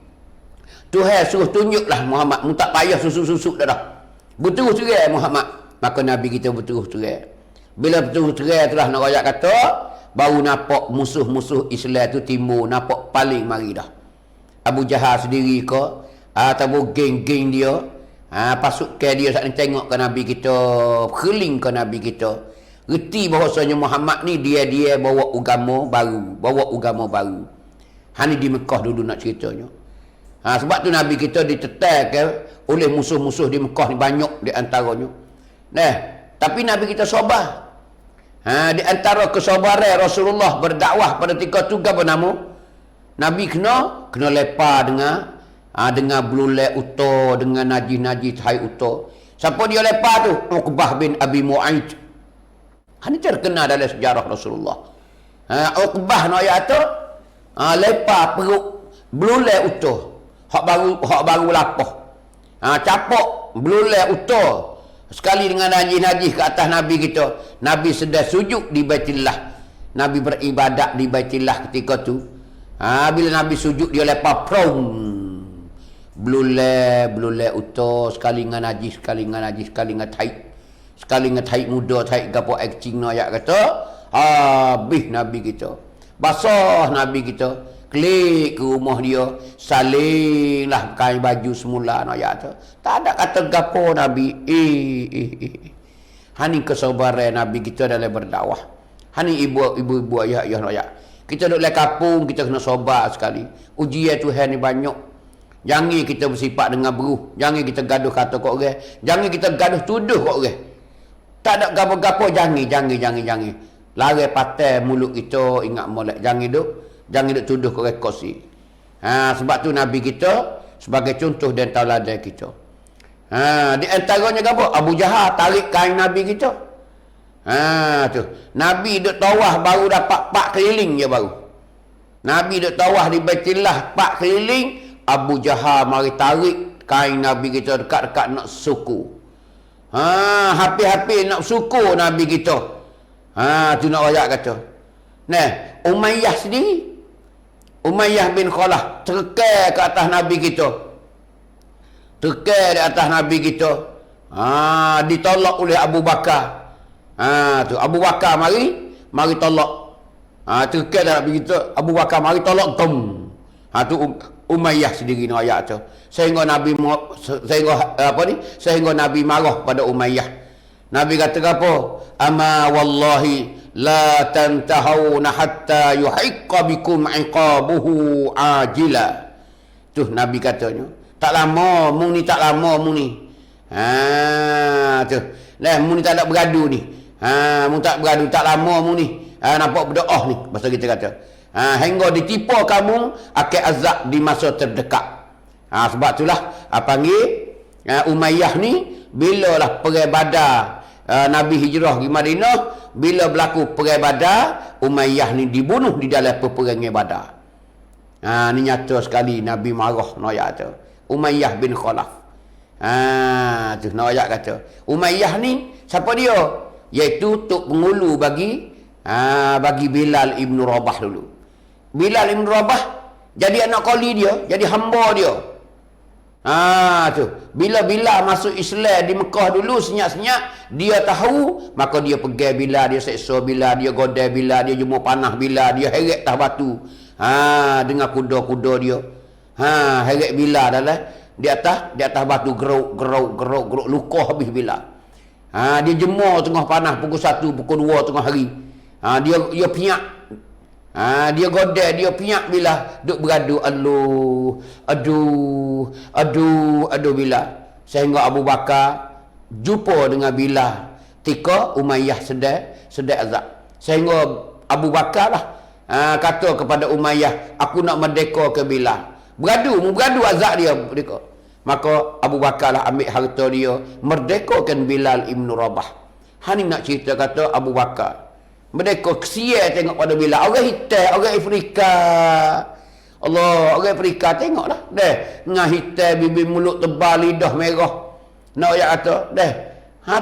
Tuhan suruh tunjuklah Muhammad, mu tak payah susuk-susuk dah. Berterus terang Muhammad. Maka Nabi kita berterus terang. Bila berterus terang telah nak ayat kata, baru nampak musuh-musuh Islam tu timbul, nampak paling mari dah. Abu Jahal sendiri ke ataupun geng-geng dia, pasukan dia saat ni tengok ke Nabi kita, keliling ke Nabi kita, reti bahawasanya Muhammad ni dia bawa agama baru. Hani di Mekah dulu nak ceritanya. Sebab tu Nabi kita ditetalkan oleh musuh-musuh di Mekah ni banyak di antaranya. Tapi Nabi kita sabar. Di antara kesabaran Rasulullah berdakwah pada ketika tu apa nama? Nabi kena lepas dengan belulai uta, dengan najis-najis hai uta. Siapa dia lepas tu? Uqbah bin Abi Mu'aid. Ini terkenal dalam sejarah Rasulullah. Uqbah nak ayat tu lepas perut belulai uta. Hak baru lapah. Capok belulai uta. Sekali dengan najis-najis ke atas Nabi kita. Nabi sedang sujud di Baitillah. Nabi beribadat di Baitillah ketika tu. Bila Nabi sujud dia lepas prong. Blulai utuh. Sekali dengan najis, sekali dengan najis, sekali dengan taik. Sekali dengan taik muda, taik gapo acting no ayat kata. Habis Nabi kita. Basah Nabi kita. Klik ke rumah dia, salinglah kain baju semula ayat tu. Tak ada kata gapo Nabi. Hani kesabaran Nabi kita dalam berdakwah. Hani ibu-ibu ayah ayat. Kita duduk dalam kampung, kita kena sabar sekali. Ujian Tuhan ni banyak. Jangan kita bersifat dengan beruh. Jangan kita gaduh kata kat orang. Jangan kita gaduh tuduh kat orang. Tak ada gapo-gapo, jangan. Lari patai mulut kita, ingat molek. Jangan duk tuduh ke rekosi. Sebab tu Nabi kita sebagai contoh dan tauladan kita. Di antaranya apa? Abu Jahal tarik kain Nabi kita. Tu. Nabi duk tawaf baru dapat 4 keliling je baru. Nabi duk tawaf di Baitillah 4 keliling, Abu Jahal mari tarik kain Nabi kita dekat-dekat nak suku. Hampir-hampir nak suku Nabi kita. Tu nak ayat kata. Nah, Umayyah sendiri, Umayyah bin Khalaf terkait ke atas Nabi kita. Terkait di atas Nabi kita. Ditolak oleh Abu Bakar. Tu Abu Bakar mari tolak. Terkait Nabi kita, Abu Bakar mari tolak gem. Tu Umayyah sendiri ni ayat tu. Sehingga Nabi marah pada Umayyah. Nabi kata apa? Ama wallahi la tantahuna hatta yuhiqqa bikum iqabuhu ajila. Tu Nabi katanya. Tak lama mung ni. Tu. Mung ni tak ada bergaduh ni. Mung tak bergaduh tak lama mung ni. Nampak berdoa ni bahasa kita kata. Hingga ditipu kamu akan azab di masa terdekat. Sebab itulah panggil Umayyah ni bila lah perang Badar. Nabi hijrah di Madinah, bila berlaku perang Badar, Umayyah ni dibunuh di dalam peperangan Badar. Ni nyata sekali Nabi marah ayat tu. Umayyah bin Khalaf. Tu ayat kata. Umayyah ni siapa dia? Iaitu tok pengulu bagi Bilal ibn Rabah dulu. Bilal ibn Rabah jadi anak kali dia, jadi hamba dia. Tu. Bila Bilal masuk Islam di Mekah dulu senyap-senyap, dia tahu, maka dia pegang Bilal, dia seksa Bilal, dia godai Bilal, dia jemur panah Bilal, dia heret atas batu. Dengan kuda-kuda dia. Heret Bilal dalam di atas batu geruk luka habis Bilal. Dia jemur tengah panah pukul 1, pukul 2 tengah hari. Dia piak. Dia godai, dia piak Bilal, duk bergaduh, aduh Bilal. Sehingga Abu Bakar jumpa dengan Bilal tika Umayyah sedang azab. Sehingga Abu Bakar lah kata kepada Umayyah, aku nak merdeka ke Bilal. Bergaduh azab dia merdeka. Maka Abu Bakar lah ambil harta dia, merdekakan Bilal ibn Rabah. Hani nak cerita kata Abu Bakar merdeka kesian tengok pada Bilal. Orang hitam, orang Afrika. Allah, orang Afrika tengoklah. Dengan hitam, bibir mulut tebal, lidah merah. Nak ayat kata,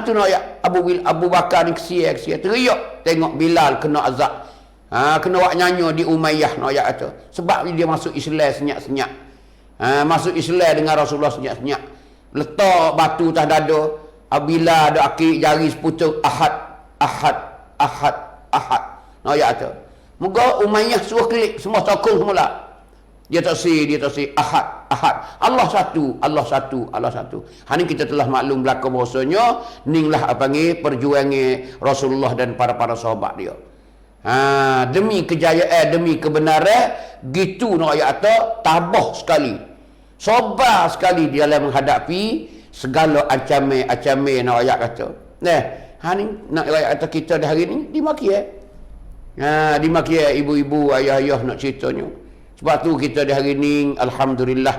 tu nak ayat Abu Bakar ni kesian. Teriak tengok Bilal kena azab. Kena buat nyanyi di Umayyah nak ayat kata. Sebab dia masuk Islam senyap-senyap. Masuk Islam dengan Rasulullah senyap-senyap. Letak batu atas dada. Bilal ada akik jari seputar Ahad. Nak ayat kata. Moga Umayyah suruh klik semua sokong semula. Dia tak si Ahad. Allah satu. Hari kita telah maklum belakang bahasanya ninglah panggil perjuangan Rasulullah dan para sahabat dia. Demi kejayaan, demi kebenaran, gitu nak ayat kata, tabah sekali. Sabar sekali dia dalam menghadapi segala ancaman nak ayat kata. Hari nak ayat kata kita di hari ni dimaki dimaki ibu-ibu, ayah-ayah nak ceritanya. Sebab tu kita di hari ni alhamdulillah.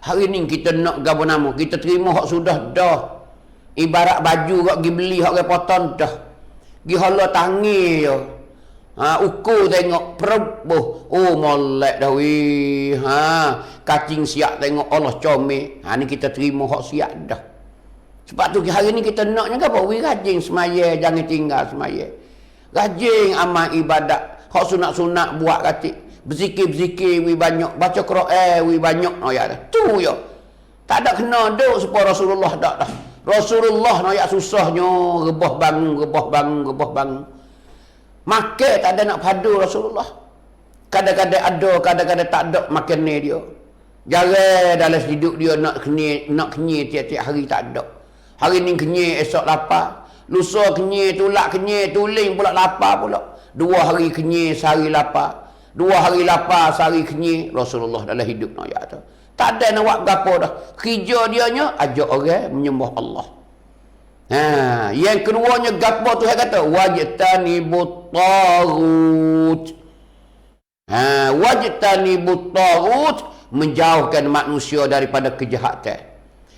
Hari ni kita nak gapo nama, kita terima hak sudah dah. Ibarat baju hak pergi beli hak repotong dah. Gi hala tangi je. Ukur tengok perubuh. Oh molek dah weh. Kacing siap tengok Allah comel. Ni kita terima hak siap dah. Sebab tu hari ni kita naknya apa? We rajin semaya, jangan tinggal semaya. Rajin amal ibadat. Hak sunat-sunat buat katik. Berzikir-berzikir we banyak, baca Quran we banyak. Oh ya dah. Tu ya. Tak ada kena duk supaya Rasulullah tak dah. Rasulullah nak ya susahnya rebah bangun. Makan tak ada nak padu Rasulullah. Kadang-kadang ada, kadang-kadang tak ada makan ni dia. Jarang dalam hidup dia nak kenyai tiap-tiap hari tak ada. Hari ni kenyai, esok lapar. Lusa kenyai, tulak kenyai, tuling pula lapar pula. 2 hari kenyai, sehari lapar. 2 hari lapar, sehari kenyai. Rasulullah dalam hidup nak ya tu. Tak ada nak buat gapo dah. Kerja dia nya ajak orang menyembah Allah. Yang keduanya gapo tu saya kata wajtanibut taghut. Wajtanibut taghut, menjauhkan manusia daripada kejahatan.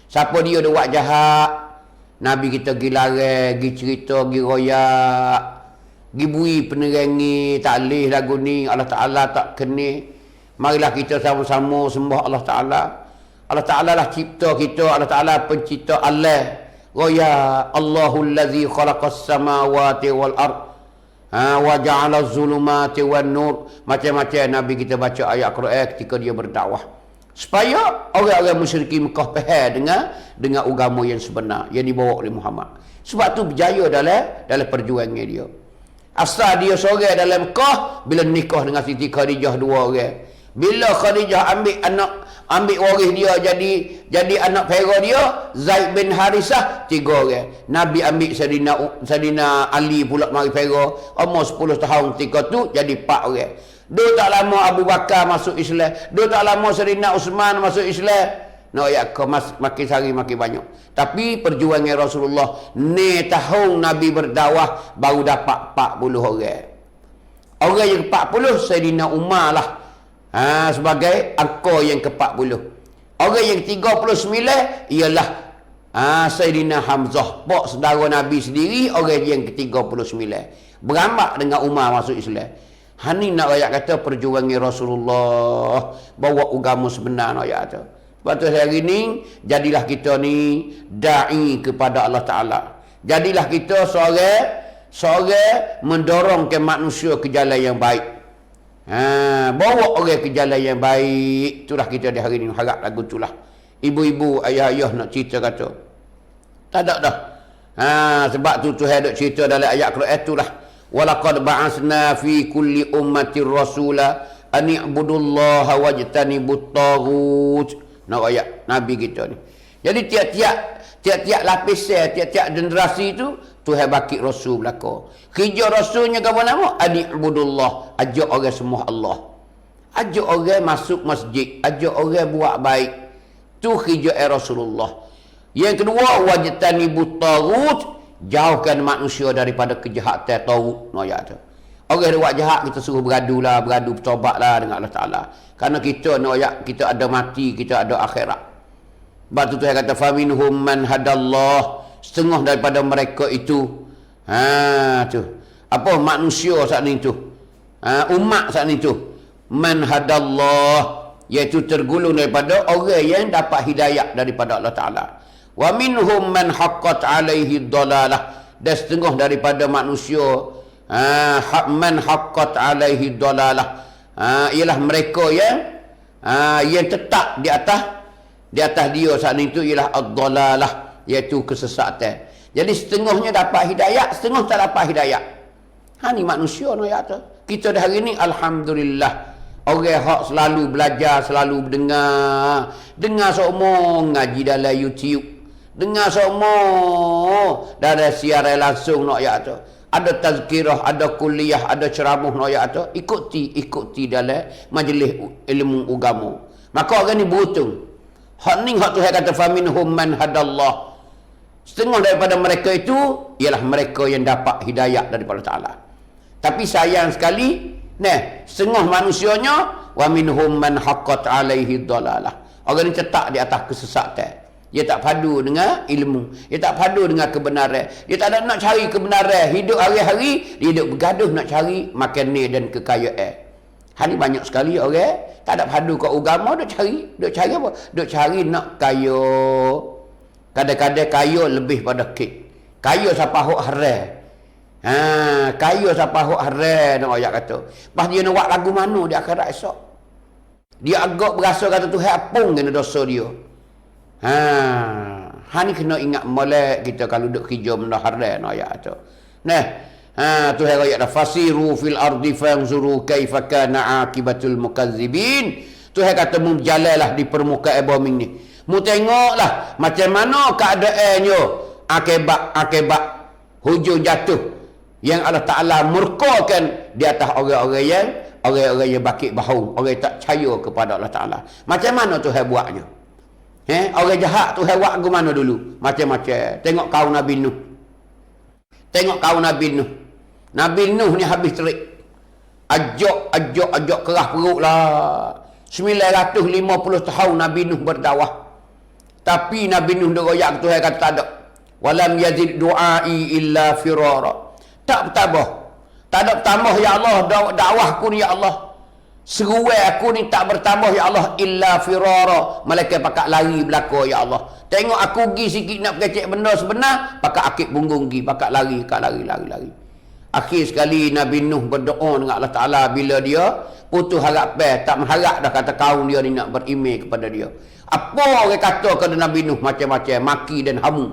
Siapa dia ada buat jahat, Nabi kita pergi larang, pergi cerita, pergi royak, pergi bui penerangi, tak leh lagu ni, Allah Ta'ala tak kena. Marilah kita sama-sama sembah Allah Ta'ala. Allah Ta'ala lah cipta kita, Allah Ta'ala pencipta Allah. Royak, Allahul ladzi khalaqas samawati wal ard. Wa ja'ala zulumati wan nur. Macam-macam Nabi kita baca ayat Quran ketika dia berdakwah. Supaya orang-orang musyrikin Mekah faham dengan agama yang sebenar yang dibawa oleh Muhammad. Sebab tu berjaya dalam perjuangan dia. Asal dia seorang dalam Mekah bila nikah dengan Siti Khadijah 2 orang. Bila Khadijah ambil waris dia jadi anak pera dia, Zaid bin Harisah 3 orang. Nabi ambil Saidina Ali pula mari pera, umur 10 tahun ketika tu jadi 4 orang. Dua tak lama Abu Bakar masuk Islam. Dua tak lama Saidina Uthman masuk Islam. Makin sehari makin banyak. Tapi perjuangan Rasulullah ni tahun Nabi berdakwah baru dapat 40 orang. Orang yang 40 Saidina Umar lah. Sebagai angka yang ke-40. Orang yang 39 ialah Saidina Hamzah, pak saudara Nabi sendiri, orang yang ke-39. Beramak dengan Umar masuk Islam. Hani nak ayat kata perjuangan Rasulullah bawa agama sebenar nak ayat tu. Sebab tu hari ni jadilah kita ni dai kepada Allah Taala. Jadilah kita seorang mendorong ke manusia ke jalan yang baik. Bawa orang ke jalan yang baik. Itulah kita di hari ni harap lagu itulah. Ibu-ibu, ayah-ayah nak cerita kata. Tak ada dah. Sebab tu Tuhan ada cerita dalam ayat Quran itulah. Walaqad ba'asna fi kulli ummatir rasula an i'budullaha wajtanibut taghut. Nak ayat Nabi kita ni. Jadi tiap-tiap lapisan, tiap-tiap generasi tu Tuhan baki rasul belaka. Kerja rasulnya apa nama? An i'budullah, ajak orang sembah Allah. Ajak orang masuk masjid, ajak orang buat baik. Tu kerja Rasulullah. Yang kedua wajtanibut taghut, jauhkan manusia daripada kejahatan taghut. Ayat tu. Orang dia buat jahat kita suruh beradu bertobatlah dengan Allah Taala. Karena kita kita ada mati, kita ada akhirat. Sebab tu Tuhan kata faminhum man hadallah, setengah daripada mereka itu tu. Apa manusia saat ni tu? Umat saat ni tu. Man hadallah, iaitu tergolong daripada orang yang dapat hidayah daripada Allah Taala. Wa minhum man haqqat alaihi dalalah, dan setengah daripada manusia man haqqat alaihi dalalah, ialah mereka yang tetap di atas dia saat itu ialah ad-dalalah, iaitu kesesatan. Jadi setengahnya dapat hidayah, setengah tak dapat hidayah. Ni manusia no ya tu. Kita dah hari ni alhamdulillah orang hak selalu belajar, selalu dengar semua ngaji dalam YouTube. Dengar semua dalam siaran langsung no ya tu. Ada tazkirah, ada kuliah, ada ceramah no ya tu. Ikuti dalam majlis ilmu agama. Maka orang ni beruntung. Hak ni hak Tuhan kata faminhum man hadallah. Setengah daripada mereka itu ialah mereka yang dapat hidayah daripada Taala. Tapi sayang sekali, setengah manusianya wa minhum man haqqat alaihi dalalah. Orang ni tetap di atas kesesatan. Dia tak padu dengan ilmu, dia tak padu dengan kebenaran. Dia tak ada nak cari kebenaran. Hidup hari-hari dia hidup bergaduh nak cari makan ni dan kekayaan. Hari banyak sekali orang tak ada padu ke agama, duk cari apa? Duk cari nak kaya. Kadang-kadang kayu lebih pada kek. Kayu siapa hok haram. Kayu siapa hok haram nak ayat kata. Pas dia nak buat lagu mana di akhirat esok. Dia agak berasa kata Tuhan apung kena dosa dia. Ni kena ingat molek kita kalau duk kerja benda haram nak ayat kata. Nah, Tuhan ayat dah fasiru fil ardi fanzuru kaifa kana akibatul mukazzibin. Tuhan kata mu berjalanlah di permukaan bumi ni. Mu tengoklah macam mana keadaannya akibat hujung jatuh yang Allah Ta'ala murkakan di atas orang-orang yang bakit bahu, orang yang tak percaya kepada Allah Ta'ala. Macam mana Tuhan buatnya? Orang jahat Tuhan buat ke mana dulu? Macam-macam. Tengok kaum Nabi Nuh. Tengok kaum Nabi Nuh. Nabi Nuh ni habis terik. Ajak kerah perut lah. 950 tahun Nabi Nuh berdakwah. Tapi Nabi Nuh royak Tuhan kata tak ada. Walam yazid du'ai illa firara. Tak bertambah. Tak ada bertambah ya Allah dakwahku ni ya Allah. Seruai aku ni tak bertambah ya Allah illa firara. Malaikat pakat lari belakang ya Allah. Tengok aku pergi sikit nak kecek benda sebenar, pakat akik punggung pergi, pakat lari. Akhir sekali Nabi Nuh berdoa dengan Allah Ta'ala bila dia putus harapan, tak mengharap dah kata kaum dia ni nak beriman kepada dia. Apa orang kata kepada Nabi Nuh macam-macam, maki dan hamu.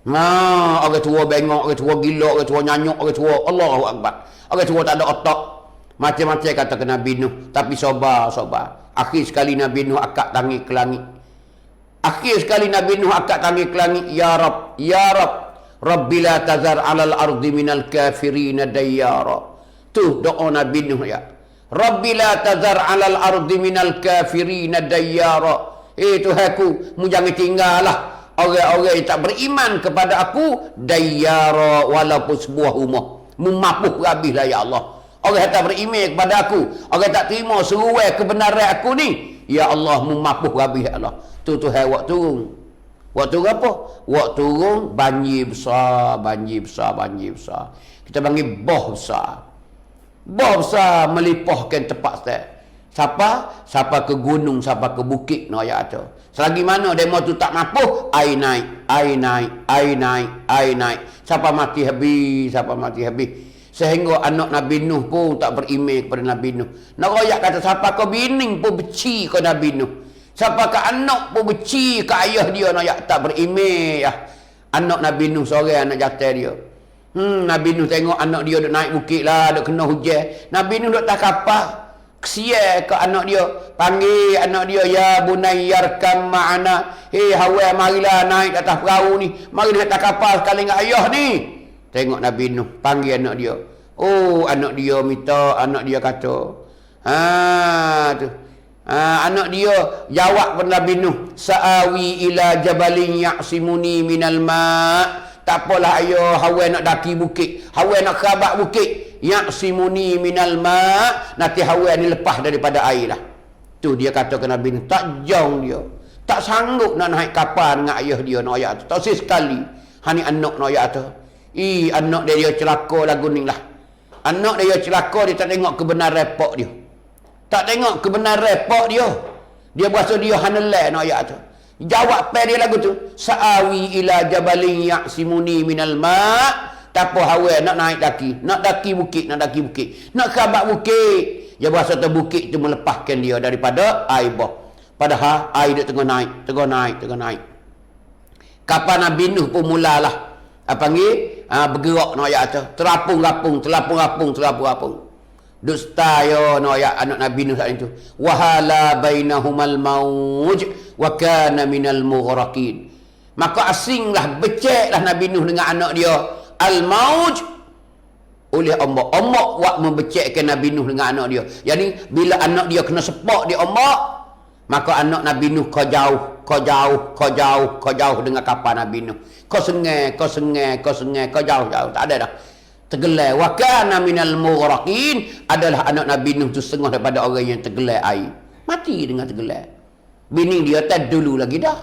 Orang tua bengok, orang tua gila, orang tua nyanyuk, orang tua Allahu Akbar. Orang tua tak ada otak. Macam-macam kata ke Nabi Nuh, tapi sabar. Akhir sekali Nabi Nuh akak tangi ke langit. Ya Rab, Rabbi la tazar alal ardi minal kafirina dayyara. Tu doa Nabi Nuh ya. Rabbi la tazar alal ardi minal kafirina dayyara. Tuhanku, mu jangan tinggallah orang-orang yang tak beriman kepada aku dayyara walaupun sebuah rumah. Mu mapuh habislah ya Allah. Orang yang tak beriman kepada aku, orang yang tak terima seruai kebenaran aku ni, ya Allah mu mapuh habis ya Allah. Tu Tuhan buat turun. Waktu apa? Waktu turun banjir besar. Kita panggil boh besar. Boh besar melipahkan tempat saya. Siapa ke gunung, siapa ke bukit no ayat tu. Selagi mana demo tu tak mampu, air naik. Siapa mati habis. Sehingga anak Nabi Nuh pun tak beriman kepada Nabi Nuh. Nak royak kata siapa ke bini pun benci ke Nabi Nuh. Siapa ke anak pun benci ke ayah dia nak tak beriman. Anak Nabi Nuh seorang anak jatah dia. Nabi Nuh tengok anak dia duk naik bukit lah, duk kena hujan. Nabi Nuh duk tak kapal. Kesian ke anak dia. Panggil anak dia, ya bunayyarkam ma'ana. Hawa marilah naik atas perahu ni. Mari nak tak kapal sekali dengan ayah ni. Tengok Nabi Nuh, panggil anak dia. Anak dia minta, anak dia kata. Tu. Anak dia jawab kepada Nabi Nuh, sa'awi ila jabalin ya'simuni minal ma'. Tak apalah ayah, hawa nak daki bukit, hawa nak kerabat bukit, ya'simuni minal ma', nanti hawa ni lepas daripada air lah. Tu dia kata ke Nabi Nuh, tak jauh dia, tak sanggup nak naik kapal dengan ayah dia nak ayat tu, tak sekali. Hani anak nak ayat tu. Anak dia celaka lagu ni lah. Anak dia celaka, dia tak tengok kebenaran repot dia. Tak tengok kebenaran repot dia. Dia berasa dia hanelai nak ayat tu. Jawab pada dia lagu tu, sa'awi ila jabalin ya'simuni minal ma'. Tak apa hawa nak naik daki bukit, nak kerabat bukit. Dia berasa tu bukit tu melepaskan dia daripada air bah. Padahal air dia tengah naik. Kapal Nabi Nuh pun mulalah bergerak nak ayat tu. Terapung. Dusta yo no ya anak Nabi Nuh saat itu. Wahala bainahumal mauj wa kana minal mughraqin. Maka asinglah beceklah Nabi Nuh dengan anak dia al-mauj oleh ombak. Ombak buat membecekkan Nabi Nuh dengan anak dia. Jadi bila anak dia kena sepak di ombak, maka anak Nabi Nuh kau jauh dengan kapal Nabi Nuh. Kau sengai, kau jauh. Tak ada dah. Tergelai. Wa kana minal mughraqin, adalah anak Nabi Nuh tu setengah daripada orang yang tergelai air. Mati dengan tergelai. Bini dia tak dulu lagi dah.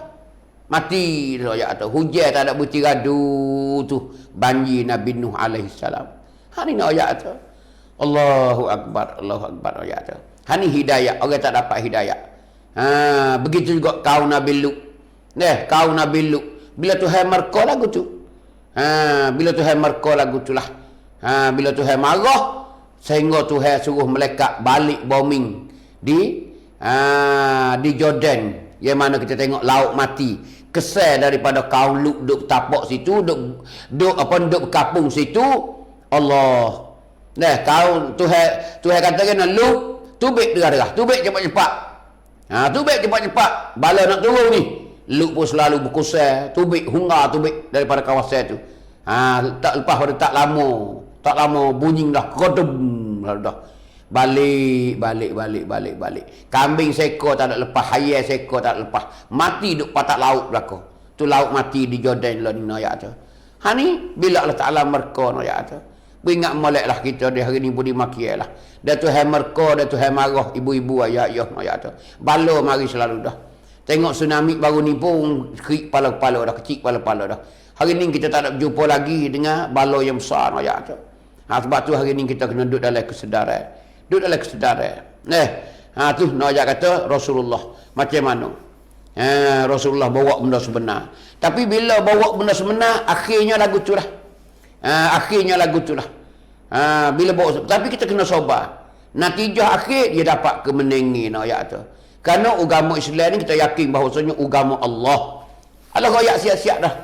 Mati dia tu. Hujan tak ada butir radu tu. Banjir Nabi Nuh alaihissalam. Hari ni ayat tu. Allahu Akbar ayat tu. Hani hidayah. Orang tak dapat hidayah. Begitu juga kaum Nabi Lut. Kaum Nabi Lut. Bila Tuhan murka lagu tu. Bila Tuhan murka lagu tu lah. Bila Tuhan marah, sehingga Tuhan suruh malaikat balik bombing di Jordan. Yang mana kita tengok laut mati. Kesal daripada kaum Lut duk tapak situ, duk berkapung situ. Allah. Nah, kaum Tuhan kata kena Lut, tubik derah-derah, tubik cepat-cepat. Tubik cepat-cepat. Bala nak turun ni. Lut pun selalu berkusal, tubik hungar tubik daripada kawasan tu. Tak lepas pada tak lama bunyi dah kodem dah. Balik. Kambing seekor tak ada lepas, hayal seekor tak ada lepas. Mati duk patak laut belakang. Tu laut mati di Jordan lah ni ayat tu. Ni bila Allah Taala murka ayat tu. Beringat moleklah kita di hari ni budi makian lah. Dah Tuhan murka, dah Tuhan marah ibu-ibu ayat tu. Bala mari selalu dah. Tengok tsunami baru ni pun kecil kepala-kepala dah, kecil kepala-kepala dah. Hari ni kita tak ada berjumpa lagi dengan bala yang besar ayat tu. Sebab tu hari ni kita kena duduk dalam kesedaran. Tu Nabi kata Rasulullah macam mana? Rasulullah bawa benda sebenar. Tapi bila bawa benda sebenar, akhirnya lagu tu lah. Bila bawa, tapi kita kena sabar. Natijah akhir dia dapat kemenangan ayat tu. Kerana agama Islam ni kita yakin bahawasanya agama Allah. Allah royak siap-siap dah.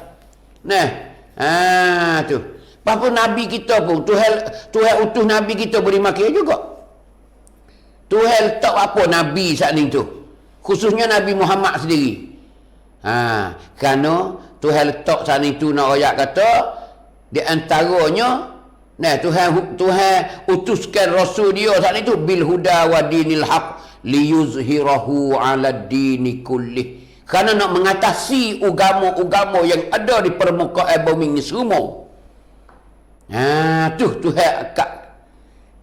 Tu. Apa Nabi kita pun Tuhan utus Nabi kita beri makian juga. Tuhan letak apa Nabi saat ni tu. Khususnya Nabi Muhammad sendiri. Kerana Tuhan letak saat ni tu nak ayat kata di antaranya Tuhan utuskan Rasul dia saat ni tu bil huda wa dinil haq liyuzhirahu ala dini kullih. Kerana nak mengatasi agama-agama yang ada di permukaan bumi ni semua. Tu Tuhan akak.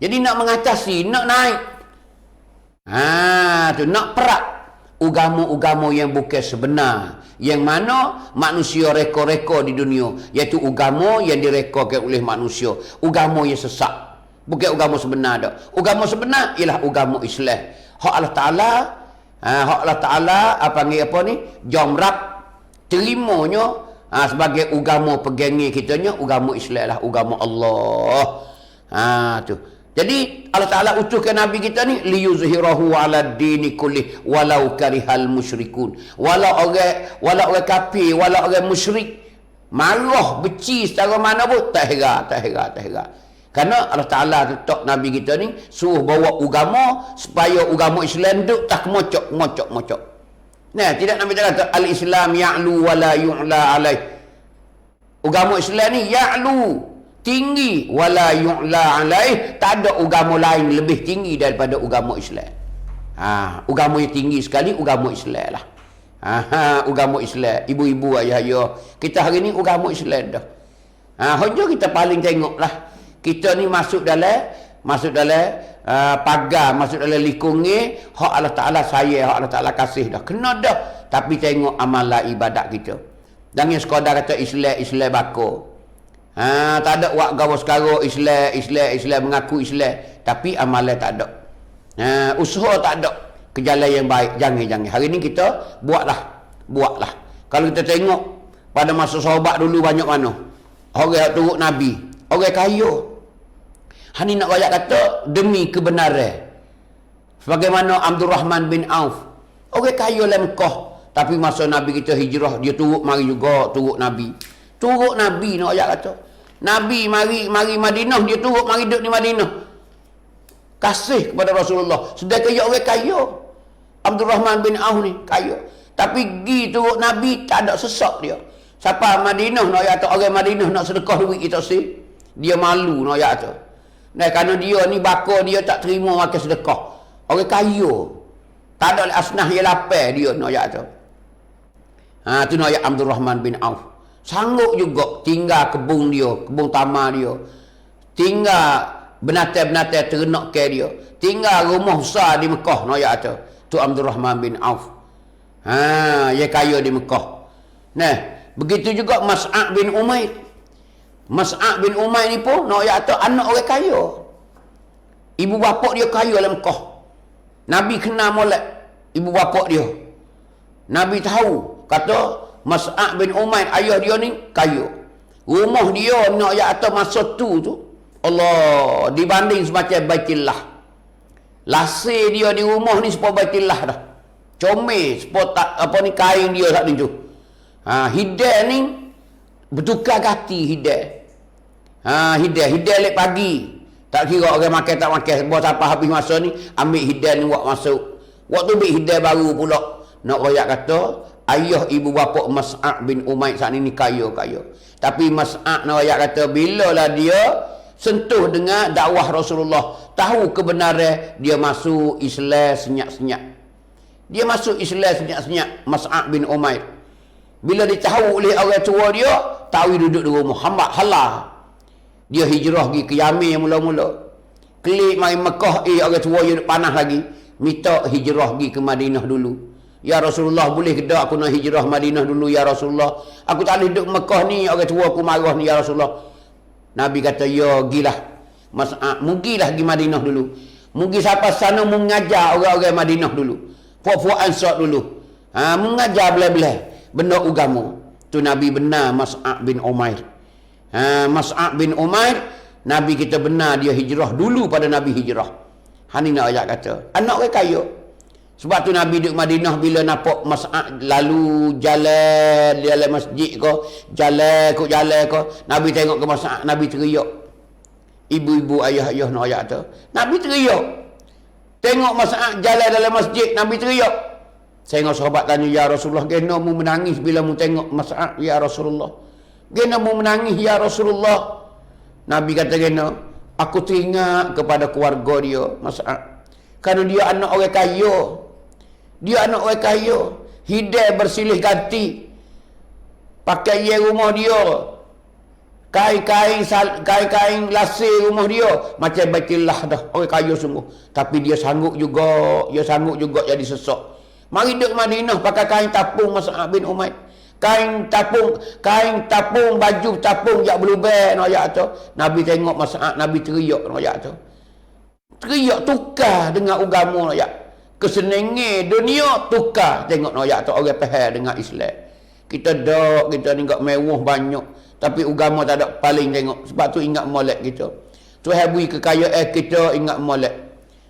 Jadi nak mengatasi, nak naik. Tu nak perak agama-agama yang bukan sebenar, yang mana manusia reka-reka di dunia, iaitu agama yang direkakan oleh manusia, agama yang sesat, bukan agama sebenar dak. Agama sebenar ialah agama Islam. Hak Allah Taala panggil apa ni? Jamrap terimanya sebagai agama pegangan kitanya, agama Islam lah, agama Allah. Tu. Jadi Allah Ta'ala utuskan Nabi kita ni liyuzhirahu ala dini kulli walau karihal musyrikun. Walau orang kafir, walau orang musyrik marah, benci secara mana pun tak hera. Kerana Allah Ta'ala letak Nabi kita ni suruh bawa agama supaya agama Islam duk tak mocok. Tidak Nabi kata al-Islam ya'lu wa la yu'la alaih. Agama Islam ni ya'lu, tinggi, wala yu'la alaih. Tak ada agama lain lebih tinggi daripada agama Islam. Agama yang tinggi sekali agama Islam lah. Agama Islam. Ibu-ibu, ayah-ayah, kita hari ni agama Islam dah. Hanya kita paling tengok lah, kita ni masuk dalam pagar, masuk dalam lingkungan hak Allah Ta'ala sayang, hak Allah Ta'ala kasih dah. Kena dah. Tapi tengok amalan ibadat kita. Jangan sekadar kata Islam bakar. Tak ada wak gawas sekarang Islam mengaku Islam, tapi amalan tak ada. Usaha tak ada, kejalan yang baik jangan. Hari ni kita buatlah. Kalau kita tengok pada masa sahabat dulu banyak mana orang yang turut Nabi, orang kaya. Hani nak royak kata demi kebenaran. Sebagaimana Abdul Rahman bin Auf, orang kaya dalam Mekah, tapi masa Nabi kita hijrah dia turut mari juga turut Nabi nak royak kata. Nabi mari Madinah, dia turut mari duduk di Madinah. Kasih kepada Rasulullah. Sedangkan dia orang kaya. Abdul Rahman bin Auf ni kaya. Tapi pergi turut Nabi tak ada sesak dia. Siapa Madinah nak ayat orang Madinah nak sedekah duit kita si, dia malu nak ayat tu. Kerana dia ni bakar dia tak terima makan sedekah. Orang kaya. Tak ada asnah yang lapar dia nak ayat tu. Tu nak ayat Abdul Rahman bin Auf. Sanggup juga tinggal kebun dia, kebun tamar dia. Tinggal binatang-binatang ternak ke dia. Tinggal rumah besar di Mekah nak ayat tu. Tu Abdul Rahman bin Auf. Dia kaya di Mekah. Begitu juga Mas'ab bin Umair. Mas'ab bin Umair ni pun nak ayat tu anak orang kaya. Ibu bapa dia kaya dalam Mekah. Nabi kenal molek ibu bapa dia. Nabi tahu, kata Mas'ab bin Umair, ayah dia ni kaya. Rumah dia nak ayat atas masa tu Allah, dibanding semacam Baitillah. Lasir dia di rumah ni sepuluh Baitillah dah. Comel sepuluh kain dia tak tu. Hidayah ni bertukar ganti hidayah. Hidayah lek pagi. Tak kira orang makan tak makan. Sebab siapa habis masa ni, ambil hidayah ni buat masuk. Waktu ambil hidayah baru pula. Nak royak kata, ayah ibu bapa Mas'ab bin Umair saat ni kaya-kaya. Tapi Mas'ab nak royak kata, bilalah dia sentuh dengan dakwah Rasulullah, tahu kebenaran, dia masuk Islam senyap-senyap. Dia masuk Islam senyap-senyap, Mas'ab bin Umair. Bila ditahu oleh orang tua dia, tahu duduk di rumah. Hamba halah. Dia hijrah pergi ke Yamin mula-mula. Klik mari Mekah, orang tua dia panas lagi. Minta hijrah pergi ke Madinah dulu. Ya Rasulullah, boleh ke tak aku nak hijrah Madinah dulu ya Rasulullah? Aku tak boleh duduk Mekah ni, orang tua aku marah ni ya Rasulullah. Nabi kata, ya gilah. Mugilah pergi Madinah dulu. Mugi sampai sana mengajar orang-orang Madinah dulu. Puak-puak Ansar dulu. Mengajar belah-belah benda agama. Tu Nabi benar Mas'ab bin Umair. Mas'ab bin Umair, Nabi kita benar dia hijrah dulu pada Nabi hijrah. Hani nak ayat kata, anak orang kaya. Sebab tu Nabi duduk Madinah bila nampak Mas'ab lalu jalan masjid ke, jalan ke, Nabi tengok ke Mas'ab, Nabi teriak. Ibu-ibu, ayah-ayah nak ayat tu. Nabi teriak. Tengok Mas'ab jalan dalam masjid, Nabi teriak. Tengok sahabat tanya, ya Rasulullah, kena mu menangis bila mu tengok Mas'ab ya Rasulullah? Kena mu menangis ya Rasulullah? Nabi kata kena, aku teringat kepada keluarga dia Mas'ab. Kerana dia anak orang kaya. Dia anak orang kaya. Hidayah bersilih ganti. Pakai rumah dia. Kain-kain lasir rumah dia. Macam Baitillah dah. Orang kaya sungguh. Tapi dia sanggup juga. Dia sanggup juga jadi sesak. Mari duduk Madinah pakai kain tapung Mas'ab bin Umair. Kain tapung, baju tapung jak berubah nak ayat tu. Nabi tengok Mas'ab, Nabi teriak nak ayat tu. Teriak tukar dengan agama nak ayat. Kesenangan dunia tukar tengok nak ayat tu orang faham dengan Islam. Kita ni enggak mewah banyak, tapi agama tak ada paling tengok. Sebab tu ingat molek kita. Tuhan beri kekayaan kita ingat molek.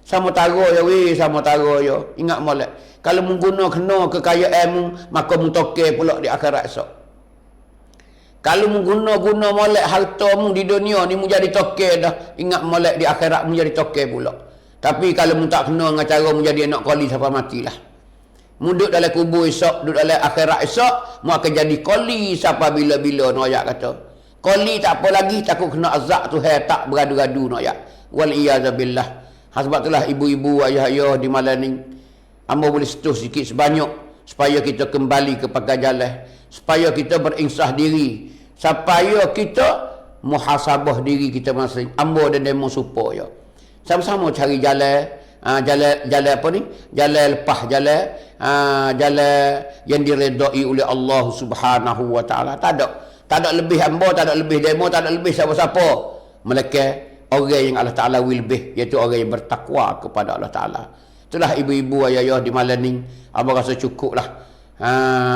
Sama tara ya sama tara ya. Ingat molek. Kalau mengguna kena kekayaanmu, maka mutokeh pula di akhirat esok. Kalau mengguna molek hartamu di dunia ni mu jadi tokeh dah. Ingat molek di akhirat mu jadi tokeh pula. Tapi kalau mu tak kena dengan cara mu jadi anak koli sampai matilah. Mu duduk dalam kubur esok, duduk dalam akhirat esok, mu akan jadi koli sampai bila-bila nak ayat kata. Koli tak apa lagi, takut kena azab tu tak beradu-adu nak ayat. Wal iyazabillah. Sebab itulah ibu-ibu, ayah-ayah di malam ni, hamba boleh setuh sikit sebanyak supaya kita kembali kepada jalan, supaya kita berinsah diri, supaya kita muhasabah diri kita masing. Hamba dan demo supaya sama-sama cari jalan, jalan apa ni? Jalan lepas jalan yang diredai oleh Allah Subhanahu wa taala. Tak ada lebih hamba, tak ada lebih demo, tak ada lebih siapa-siapa melainkan orang yang Allah Taala will lebih, iaitu orang yang bertakwa kepada Allah Taala. Itulah ibu-ibu ayah-ayah di malam ni, abang rasa cukup lah.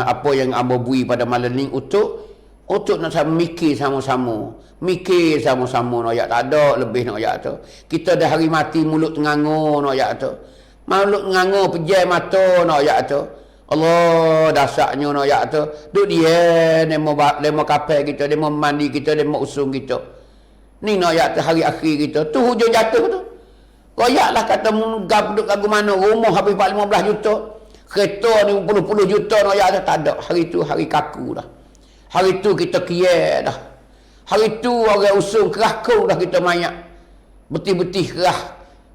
Apa yang abang bui pada malam ni untuk nak mikir sama-sama. Mikir sama-sama nak ayat. Tak ada lebih nak ayat tu. Kita dah hari mati mulut ngangur nak ayat tu. Mulut ngangur pejam mata nak ayat tu. Allah dasarnya nak ayat tu. Duk dia demo kapal kita, demo mandi kita, demo usung kita. Ni nak ayat tu hari akhir kita. Tu hujung jatuh tu. Koyaklah kata munggap duduk lagu mana, rumah habis 15 juta, kereta ni puluh-puluh juta nak ayat tu. Tak ada. Hari tu hari kaku dah. Hari tu kita kiai dah. Hari tu orang usung kerah kau dah kita mayat. Betih-betih kerah.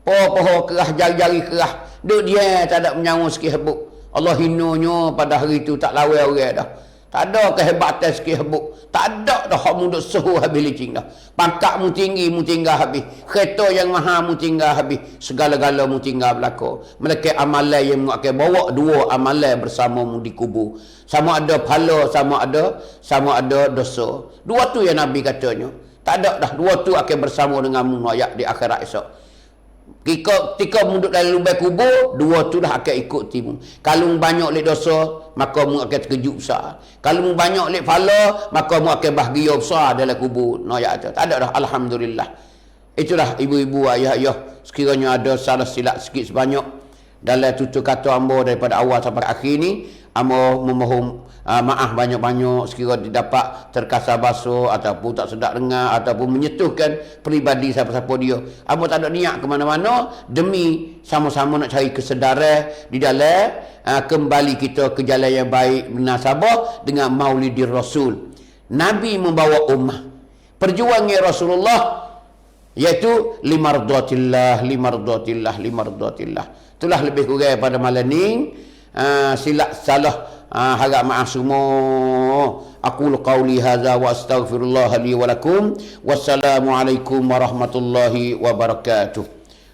Poho-poho kerah, jari-jari kerah. Duk dia tak ada menyangun sikit hebuk. Allah hinanya pada hari tu tak lawan orang dah. Tak ada kehebatan sikit hebuk. Tak ada dah hak mu duk suhu habis licin dah. Pangkat mu tinggi mu tinggal habis. Kereta yang mahal mu tinggal habis. Segala-gala mu tinggal belaka. Mereka amalan yang mu akan bawa dua amalan bersama mu di kubur. Sama ada pahala, sama ada dosa. Dua tu yang Nabi katanya. Tak ada dah. Dua tu akan bersama dengan mu ayat di akhirat esok. Ketika munduk dalam lubang kubur, dua tu dah akan ikut timu. Kalau banyak lek dosa, maka mu akan terkejut besar. Kalau mu banyak lek pahala, maka mu akan bahagia besar dalam kubur. Noyak tu. Tak ada dah, alhamdulillah. Itulah ibu-ibu, ayah-ayah, sekiranya ada salah silap sikit sebanyak dalam tutur kata hamba daripada awal sampai akhir ni, hamba memohon maaf banyak-banyak sekiranya dapat terkasar basuh ataupun tak sedap dengar ataupun menyentuhkan peribadi siapa-siapa dia. Hamba tak ada niat ke mana-mana demi sama-sama nak cari kesedaran di dalam kembali kita ke jalan yang baik benar sabar dengan Maulidir Rasul. Nabi membawa ummah. Perjuangan Rasulullah iaitu limardatillah. Itulah lebih kurang pada malam ni. Silap salah harap maaf semua. Aku qauli hadza wa astaghfirullah li wa lakum. Wassalamualaikum warahmatullahi wabarakatuh.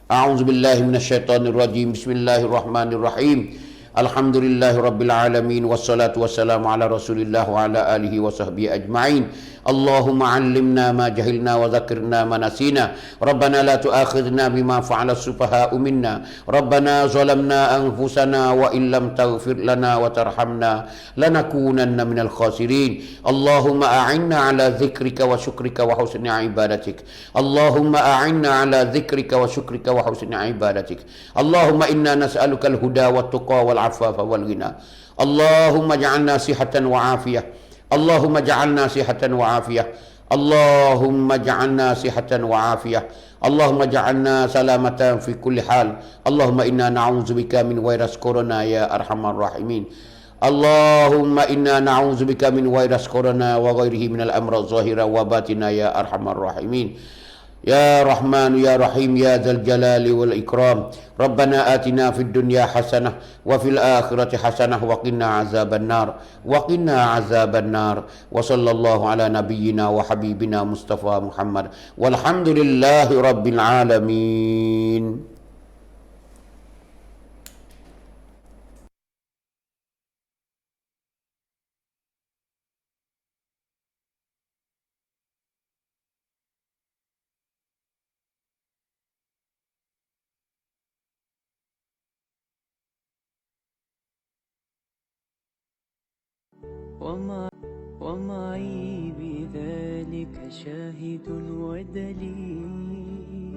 A'udzu billahi minasyaitonir rajim. Bismillahirrahmanirrahim. Alhamdulillahirabbil alamin wassalatu wassalamu ala Rasulillah wa ala alihi wa sahbihi ajma'in. Allahumma 'allimna ma jahilna wa dzakirna ma nasina. Rabbana la tu'akhidhna bima fa'ala as-sufaha'u minna. Rabbana zalamna anfusana wa illam taghfir lana wa tarhamna lanakunanna minal khasirin. Allahumma a'inna 'ala dzikrika wa syukrika wa husni ibadatik. Allahumma a'inna 'ala dzikrika wa syukrika wa husni ibadatik. Allahumma inna nas'aluka al-huda wat tuqa wal afafa wal ghina. Allahumma ja'alna sihatan wa afiyah. Allahumma ja'alna sihatan wa afiyah. Allahumma ja'alna sihatan wa afiyah. Allahumma ja'alna salamatan fi kulli hal. Allahumma inna na'udzubika min virus corona ya arhamar rahimin. Allahumma inna na'udzubika min virus corona wa ghairihi min al-amrad zahira wa batina ya arhamar rahimin. Ya Rahman ya Rahim ya Dzal Jalali wal Ikram. Rabbana atina fid dunya hasanah wa fil akhirati hasanah wa qina azabannar. Wa qina azabannar. Wa sallallahu ala nabiyyina wa habibina Mustafa Muhammad. Walhamdulillahi rabbil alamin. ومعي بذلك شاهد ودليل.